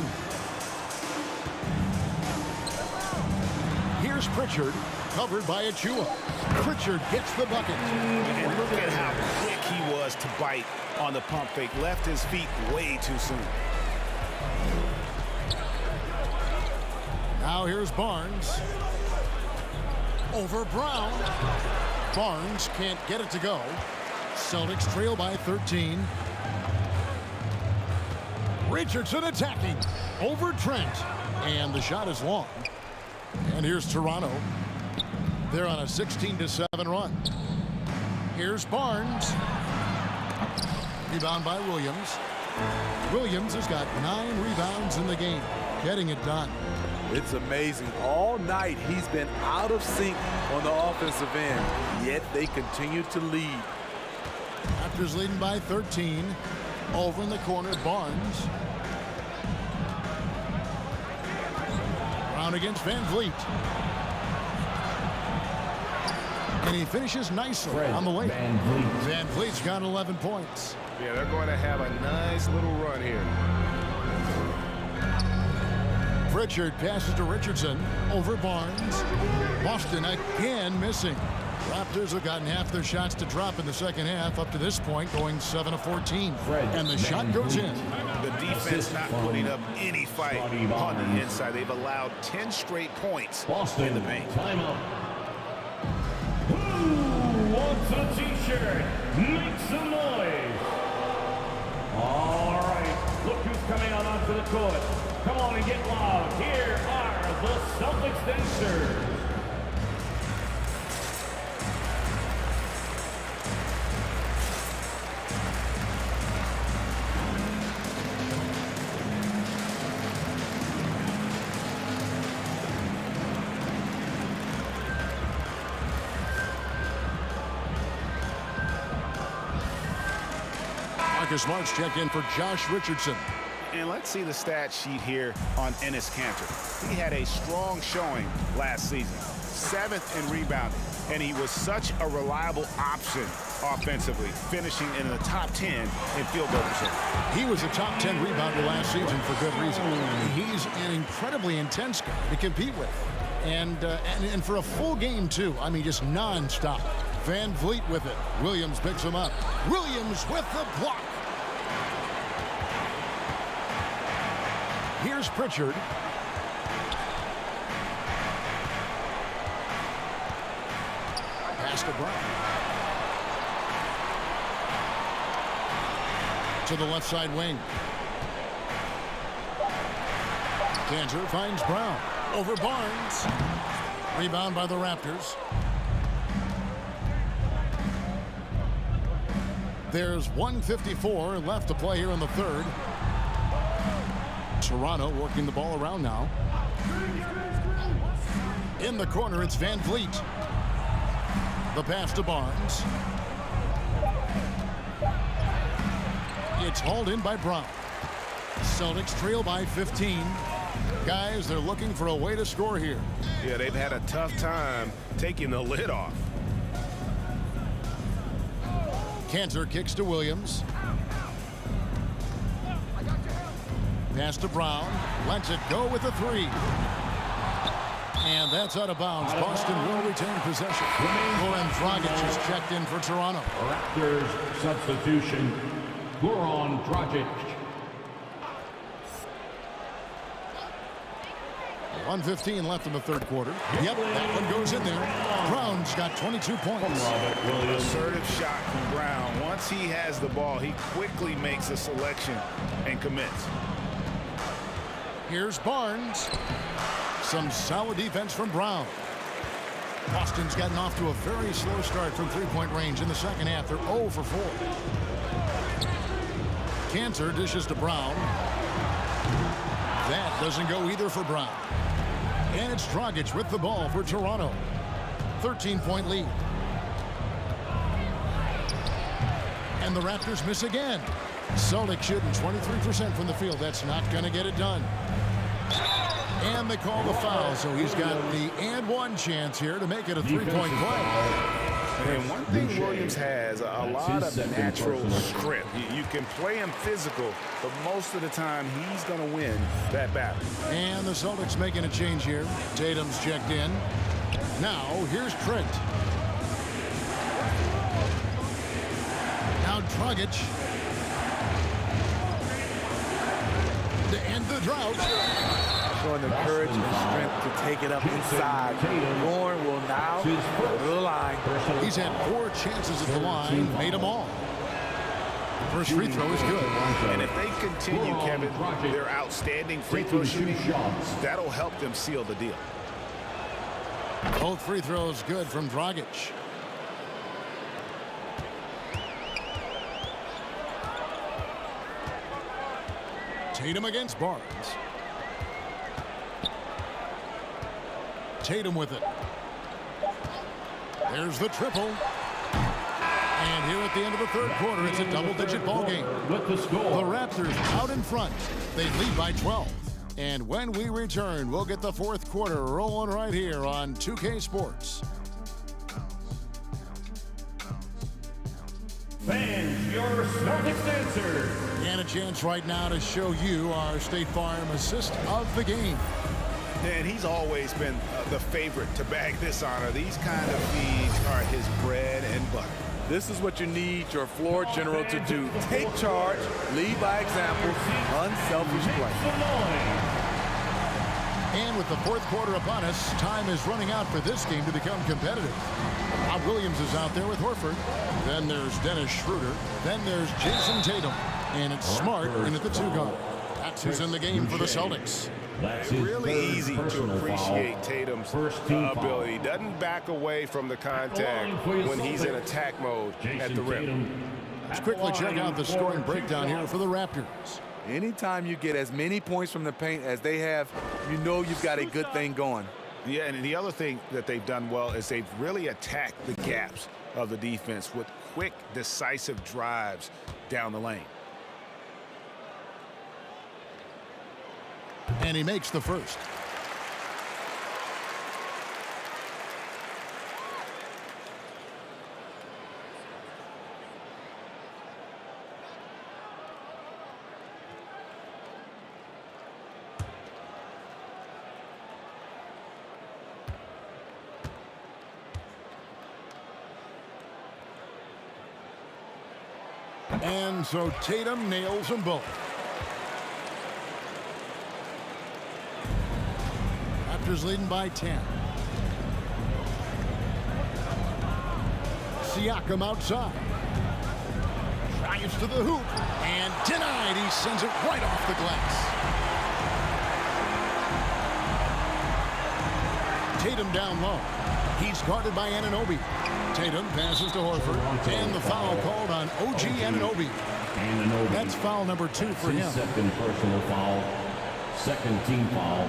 Here's Pritchard. Covered by Achua. Pritchard gets the bucket. And look at how quick he was to bite on the pump fake. Left his feet way too soon. Now here's Barnes. Over Brown. Barnes can't get it to go. Celtics trail by 13. Richardson attacking. Over Trent. And the shot is long. And here's Toronto. They're on a 16-7 run. Here's Barnes. Rebound by Williams. Williams has got 9 rebounds in the game. Getting it done. It's amazing. All night he's been out of sync on the offensive end, yet they continue to lead. Raptors leading by 13. Over in the corner, Barnes. Brown against Van Vliet. and he finishes nicely on the way. Van Vliet's got 11 points. Yeah, they're going to have a nice little run here. Pritchard passes to Richardson over Barnes. Boston again missing. Raptors have gotten half their shots to drop in the second half up to this point, going 7 of 14. And the shot goes in. The defense not putting up any fight on the inside. They've allowed 10 straight points in the paint. Timeout. Who wants a t-shirt? Make some noise. All right, look who's coming out onto the court. Come on and get loud. Here are the Celtics dancers. Marcus Smart's checked in for Josh Richardson. And let's see the stat sheet here on Enes Kanter. He had a strong showing last season, 7th in rebounding, and he was such a reliable option offensively, finishing in the top 10 in field goal percentage. He was a top 10 rebounder last season for good reason. He's an incredibly intense guy to compete with. And for a full game, too. I mean, just nonstop. Van Vliet with it. Williams picks him up. Williams with the block. Here's Pritchard. Pass to Brown. To the left side wing. Kanter finds Brown. Over Barnes. Rebound by the Raptors. There's 1:54 left to play here in the third. Toronto working the ball around now. In the corner, it's Van Vliet. The pass to Barnes. It's hauled in by Brown. Celtics trail by 15. Guys, they're looking for a way to score here. Yeah, they've had a tough time taking the lid off. Kanter kicks to Williams. Pass to Brown. Lets it go with a three. And that's out of bounds. Boston will retain possession. Goran Dragic is checked in for Toronto. Raptors substitution. Goran Dragic. 1:15 left in the third quarter. Yep, that one goes in there. Brown's got 22 points. Assertive shot from Brown. Once he has the ball, he quickly makes a selection and commits. Here's Barnes. Some solid defense from Brown. Boston's gotten off to a very slow start from three-point range in the second half. They're 0 for 4. Kanter dishes to Brown. That doesn't go either for Brown. And it's Dragic with the ball for Toronto. 13-point lead. And the Raptors miss again. Celtics shooting 23% from the field. That's not going to get it done. And they call the foul, so he's got the and one chance here to make it a three-point play. And one thing Williams has, a lot of natural strength. You can play him physical, but most of the time he's going to win that battle. And the Celtics making a change here. Tatum's checked in. Now here's Trent. Now Dragic. To end the drought. Showing the courage and strength to take it up inside. Goran will now go to the line. He's had 4 chances at the line, made them all. First free throw is good. And if they continue, Kevin, their outstanding free throw shooting, that'll help them seal the deal. Both free throws good from Dragic. Tatum against Barnes. Tatum with it. There's the triple. And here at the end of the third quarter, it's a double-digit ball game. The Raptors out in front. They lead by 12. And when we return, we'll get the fourth quarter rolling right here on 2K Sports. Fans, your Celtics answer. And a chance right now to show you our State Farm assist of the game. And he's always been the favorite to bag this honor. These kind of feeds are his bread and butter. This is what you need your floor general to do. Take charge, lead by example, unselfish play. And with the fourth quarter upon us, time is running out for this game to become competitive. Bob Williams is out there with Horford. Then there's Dennis Schroeder. Then there's Jason Tatum. And it's Smart in at the 2 guard. That's who's in the game for the Celtics. It's really easy to appreciate Tatum's ability. Doesn't back away from the contact when he's in attack mode at the rim. Let's quickly check out the scoring breakdown here for the Raptors. Anytime you get as many points from the paint as they have, you know you've got a good thing going. Yeah, and the other thing that they've done well is they've really attacked the gaps of the defense with quick, decisive drives down the lane. And he makes the first. And so Tatum nails them both. Raptors leading by 10. Siakam outside. Drives to the hoop. And denied. He sends it right off the glass. Tatum down low. He's guarded by Anunoby. Tatum passes to Horford. And the foul called on OG Anunoby. That's foul number 2 for him. Second personal foul. Second team foul.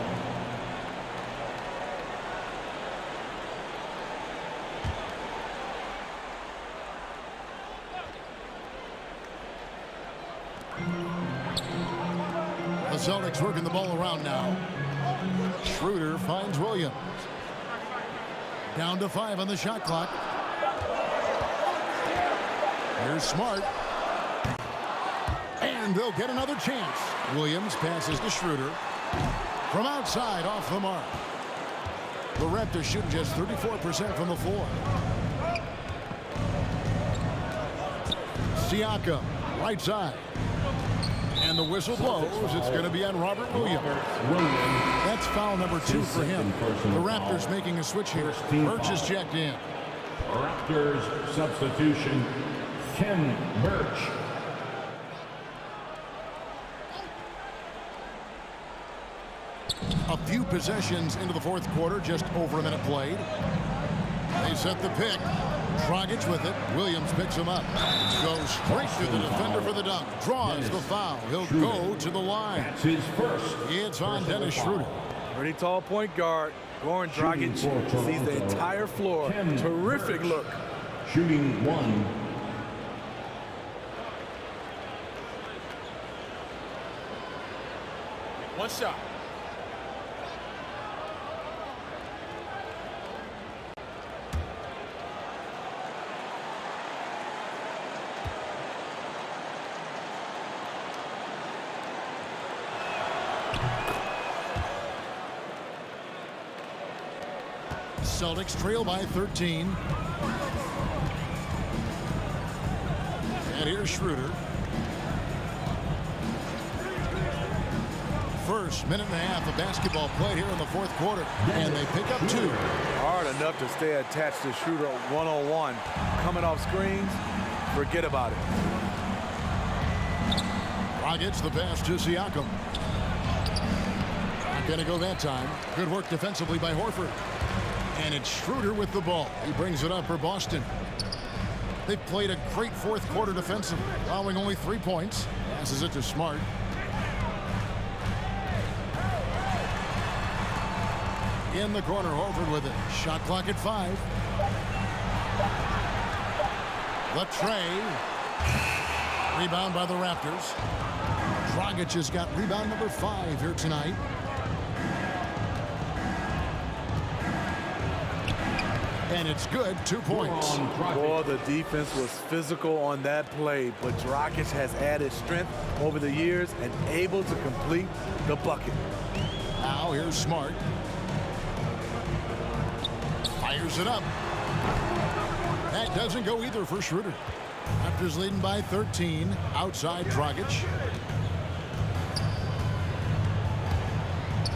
The Celtics working the ball around now. Schroeder finds Williams. Down to 5 on the shot clock. Here's Smart. And they'll get another chance. Williams passes to Schroeder. From outside, off the mark. The Raptors shooting just 34% from the floor. Siakam, right side. And the whistle blows. It's going to be on Robert Williams. That's foul number 2 for him. The Raptors making a switch here. Birch is checked in. Raptors substitution, Ken Birch. A few possessions into the fourth quarter, just over a minute played. They set the pick. Dragic with it. Williams picks him up. Goes straight to the defender for the dunk. Draws the foul. He'll go to the line. That's his first. It's on Dennis Schroeder. Pretty tall point guard. Goran Dragic sees the entire floor. Terrific look. Shooting 1. One shot. Celtics trail by 13. And here's Schroeder. First minute and a half of basketball played here in the fourth quarter. And they pick up 2. Hard enough to stay attached to Schroeder one-on-one. Coming off screens, forget about it. Gets the pass to Siakam. Not going to go that time. Good work defensively by Horford. And it's Schroeder with the ball. He brings it up for Boston. They've played a great fourth quarter defensively, allowing only 3 points. Passes it to Smart. In the corner, Horford with it. Shot clock at 5. Latrey. Rebound by the Raptors. Dragic has got rebound number 5 here tonight. And it's good, 2 points. Boy, the defense was physical on that play, but Dragic has added strength over the years and able to complete the bucket. Now here's Smart. Fires it up. That doesn't go either for Schroeder. Raptors leading by 13. Outside Dragic.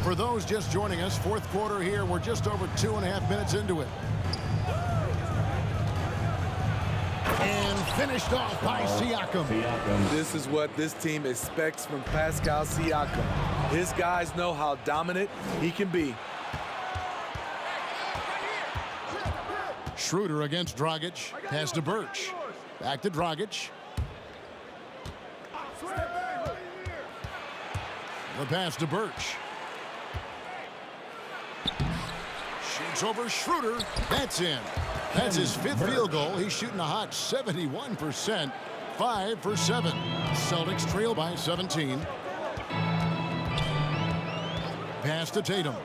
For those just joining us, fourth quarter here. We're just over 2.5 minutes into it. And finished off by Siakam. This is what this team expects from Pascal Siakam. His guys know how dominant he can be. Schroeder against Dragic. Pass to Birch. Back to Dragic. The pass to Birch. Shoots over Schroeder. That's in. That's his 5th field goal. He's shooting a hot 71%. 5 for 7. Celtics trail by 17. Pass to Tatum.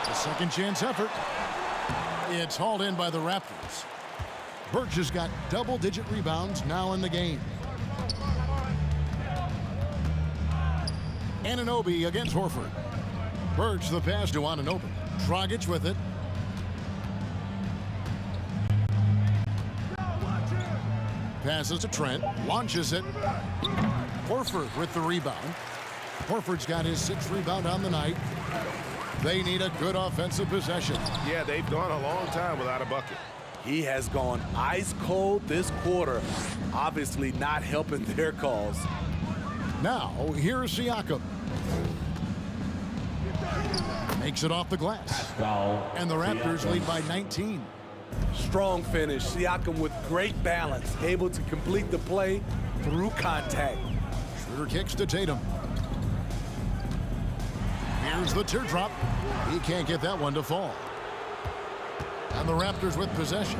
A second chance effort. It's hauled in by the Raptors. Birch has got double-digit rebounds now in the game. Anunoby against Horford. Birch the pass to Anunoby. Dragic with it. Passes to Trent. Launches it. Horford with the rebound. Horford's got his 6th rebound on the night. They need a good offensive possession. Yeah, they've gone a long time without a bucket. He has gone ice cold this quarter, obviously not helping their cause. Now, here's Siakam. Makes it off the glass. And the Raptors lead by 19. Strong finish. Siakam with great balance, able to complete the play through contact. Schroeder kicks to Tatum. Here's the teardrop. He can't get that one to fall. And the Raptors with possession.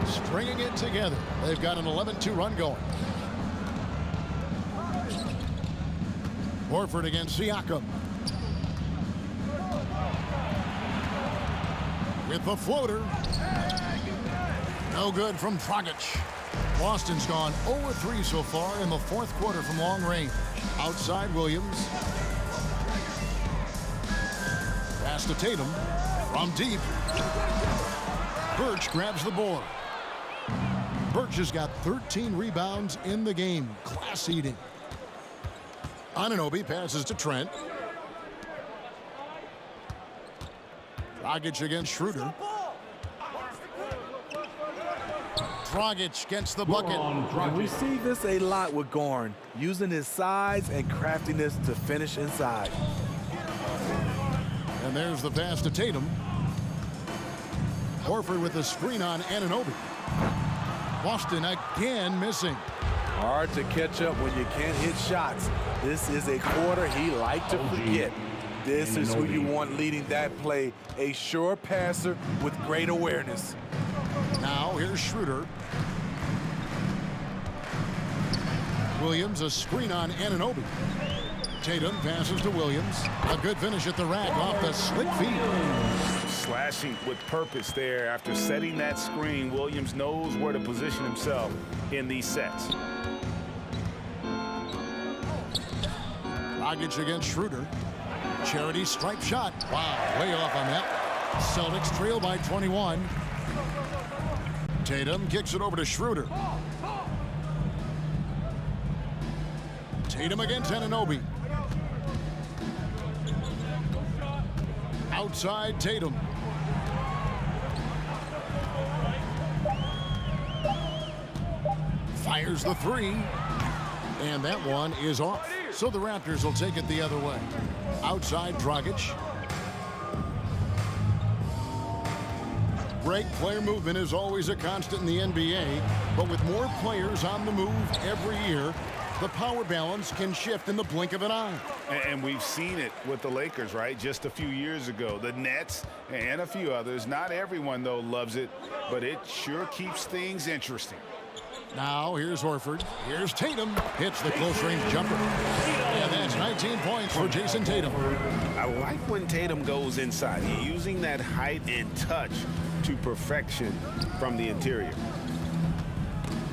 Stringing it together. They've got an 11-2 run going. Horford against Siakam. With the floater. No good from Dragic. Boston's gone 0-3 so far in the fourth quarter from long range. Outside Williams. Pass to Tatum. From deep. Birch grabs the board. Birch has got 13 rebounds in the game. Class eating. Anunoby passes to Trent. Dragic against Schroeder. Dragic gets the bucket. We see this a lot with Gorn, using his size and craftiness to finish inside. And there's the pass to Tatum. Horford with the screen on Anunoby. Boston again missing. Hard to catch up when you can't hit shots. This is a quarter he liked to forget. This is who you want leading that play, a sure passer with great awareness. Now here's Schroeder. Williams, a screen on Anunoby. Tatum passes to Williams. A good finish at the rack off the slick feed. Slashing with purpose there. After setting that screen, Williams knows where to position himself in these sets. Dragic against Schroeder. Charity stripe shot. Wow, way off on that. Celtics trail by 21. Tatum kicks it over to Schroeder. Tatum against Anunoby. Outside Tatum. Fires the three. And that one is off. So the Raptors will take it the other way. Outside Dragic. Great player movement is always a constant in the NBA, but with more players on the move every year, the power balance can shift in the blink of an eye. And we've seen it with the Lakers, right? Just a few years ago. The Nets and a few others. Not everyone, though, loves it, but it sure keeps things interesting. Now here's Horford. Here's Tatum. Hits the close-range jumper. And that's 19 points for Jason Tatum. I like when Tatum goes inside. He's using that height and touch to perfection from the interior.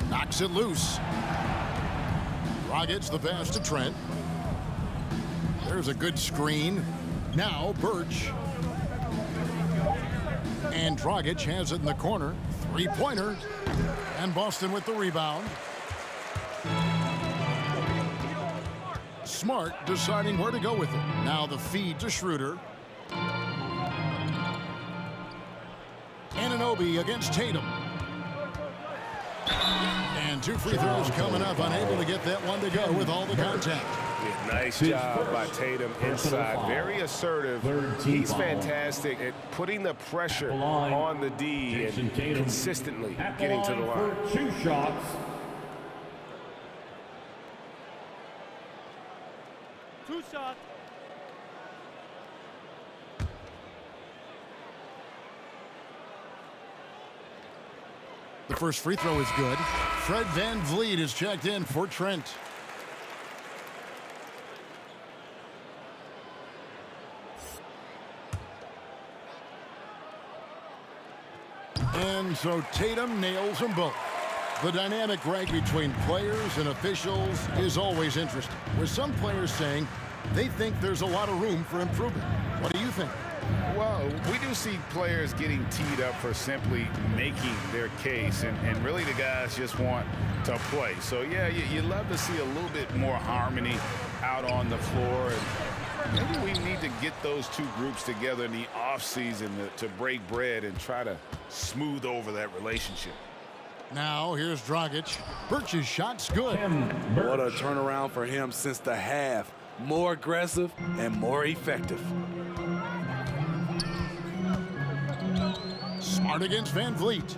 Knocks it loose. Dragic the pass to Trent. There's a good screen. Now Birch. And Dragic has it in the corner. Three-pointer. And Boston with the rebound. Smart deciding where to go with it. Now the feed to Schroeder. Anunoby against Tatum. And two free throws coming up. Unable to get that one to go with all the contact. Yeah, nice job by Tatum inside. Very assertive. He's fantastic at putting the pressure on the D and consistently getting to the line. For 2 shots. The first free throw is good. Fred VanVleet is checked in for Trent. And so Tatum nails them both. The dynamic rank between players and officials is always interesting, with some players saying they think there's a lot of room for improvement. What do you think? Well, we do see players getting teed up for simply making their case, and really the guys just want to play. So, yeah, you love to see a little bit more harmony out on the floor. And maybe we need to get those two groups together in the offseason to break bread and try to smooth over that relationship. Now here's Dragic. Birch's shot's good. What a turnaround for him since the half. More aggressive and more effective. Smart against VanVleet.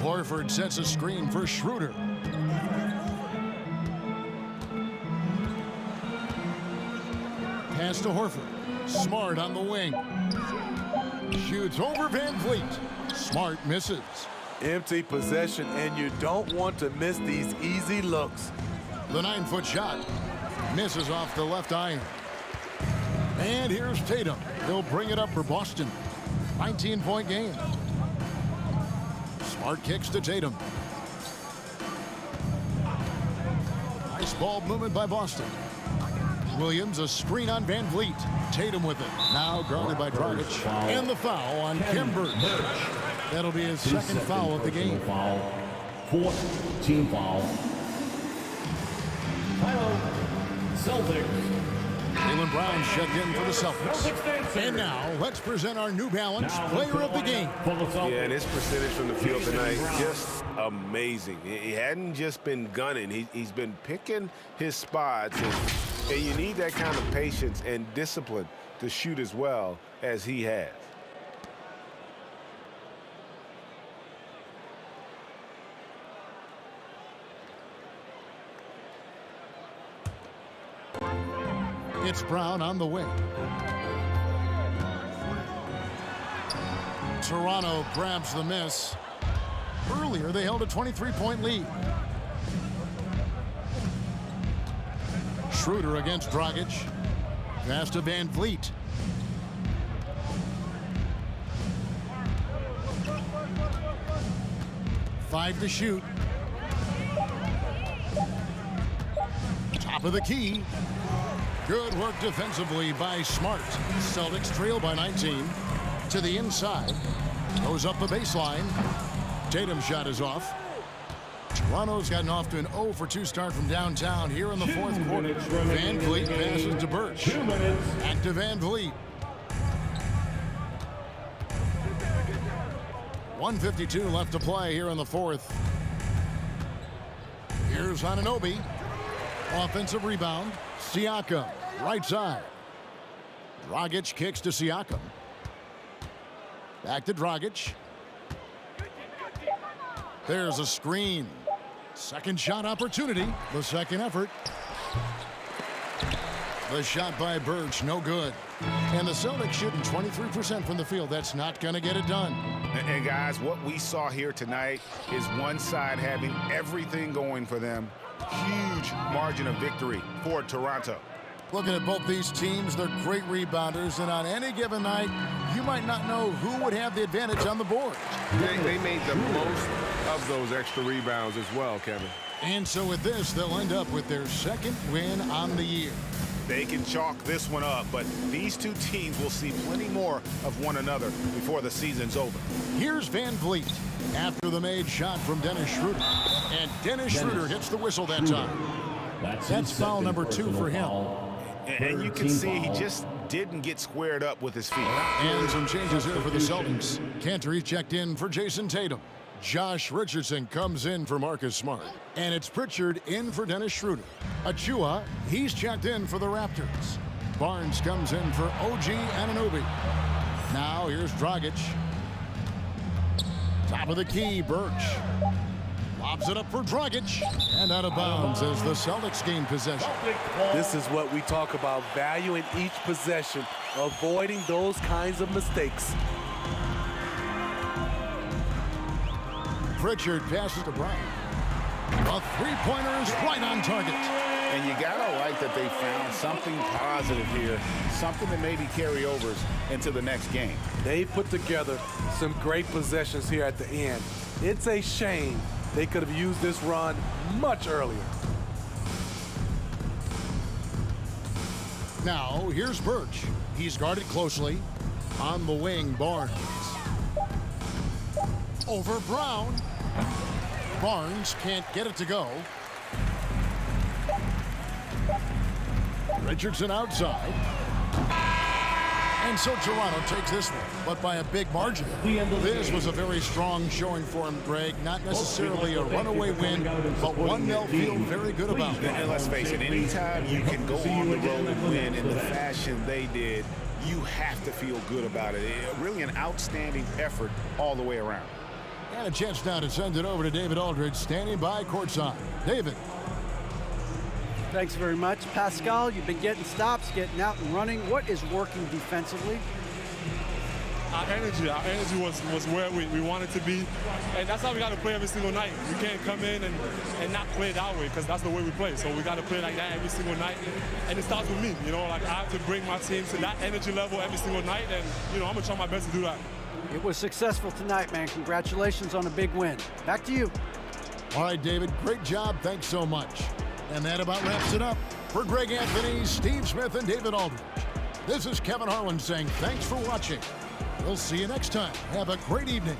Horford sets a screen for Schroeder. Pass to Horford. Smart on the wing. Shoots over VanVleet. Smart misses. Empty possession, and you don't want to miss these easy looks. The 9-foot shot misses off the left iron. And here's Tatum. He'll bring it up for Boston. 19-point game. Smart kicks to Tatum. Nice ball movement by Boston. Williams, a screen on VanVleet. Tatum with it. Now guarded by Dragic. And the foul on Birch. That'll be his second foul of the game. Fourth team foul. Celtics. Jaylen Brown checked in for the Celtics. And now, let's present our New Balance Player of the Game. Yeah, and his percentage from the field tonight, just amazing. He hadn't just been gunning. He's been picking his spots. And you need that kind of patience and discipline to shoot as well as he has. It's Brown on the wing. Toronto grabs the miss. Earlier, they held a 23-point lead. Schroeder against Dragic. Pass to VanVleet. Five to shoot. Top of the key. Good work defensively by Smart. Celtics trail by 19. To the inside. Goes up the baseline. Tatum's shot is off. Toronto's gotten off to an 0 for 2 start from downtown here in the fourth quarter. VanVleet passes to Birch. Back to VanVleet. 1:52 left to play here in the fourth. Here's Anunoby. Offensive rebound. Siakam, right side. Dragic kicks to Siakam. Back to Dragic. There's a screen. Second shot opportunity. The second effort. The shot by Birch, no good. And the Celtics shooting 23% from the field. That's not going to get it done. And guys, what we saw here tonight is one side having everything going for them, huge margin of victory for Toronto. Looking at both these teams, they're great rebounders, and on any given night, you might not know who would have the advantage on the boards. They made the most of those extra rebounds as well, Kevin. And so with this, they'll end up with their second win on the year. They can chalk this one up, but these two teams will see plenty more of one another before the season's over. Here's Van Vliet after the made shot from Dennis Schroeder. And Dennis Schroeder hits the whistle that time. That's foul number 2 for him. And you can see he just didn't get squared up with his feet. And some changes here for the Celtics. Cantor checked in for Jason Tatum. Josh Richardson comes in for Marcus Smart. And it's Pritchard in for Dennis Schroeder. Achua, he's checked in for the Raptors. Barnes comes in for OG Anunoby. Now here's Dragic. Top of the key, Birch. Lobs it up for Dragic. And out of bounds as the Celtics gain possession. This is what we talk about, valuing each possession, avoiding those kinds of mistakes. Pritchard passes to Brown. A three-pointer is right on target. And you gotta like that they found something positive here, something that maybe carry overs into the next game. They put together some great possessions here at the end. It's a shame they could have used this run much earlier. Now, here's Birch. He's guarded closely. On the wing, Barnes. Over Brown. Barnes can't get it to go. Richardson outside. And so Toronto takes this one, but by a big margin. This was a very strong showing for him, Greg. Not necessarily a runaway win, but one they'll feel very good about. And let's face it, anytime you can go on the road and win in the fashion they did, you have to feel good about it. Really an outstanding effort all the way around. And a chance now to send it over to David Aldridge, standing by courtside. David. Thanks very much. Pascal, you've been getting stops, getting out and running. What is working defensively? Our energy was where we wanted to be. And that's how we got to play every single night. We can't come in and not play that way because that's the way we play. So we got to play like that every single night. And it starts with me. You know, like I have to bring my team to that energy level every single night. And, you know, I'm going to try my best to do that. It was successful tonight, man. Congratulations on a big win. Back to you. All right, David, great job. Thanks so much. And that about wraps it up. For Greg Anthony, Steve Smith, and David Aldridge, this is Kevin Harlan saying thanks for watching. We'll see you next time. Have a great evening.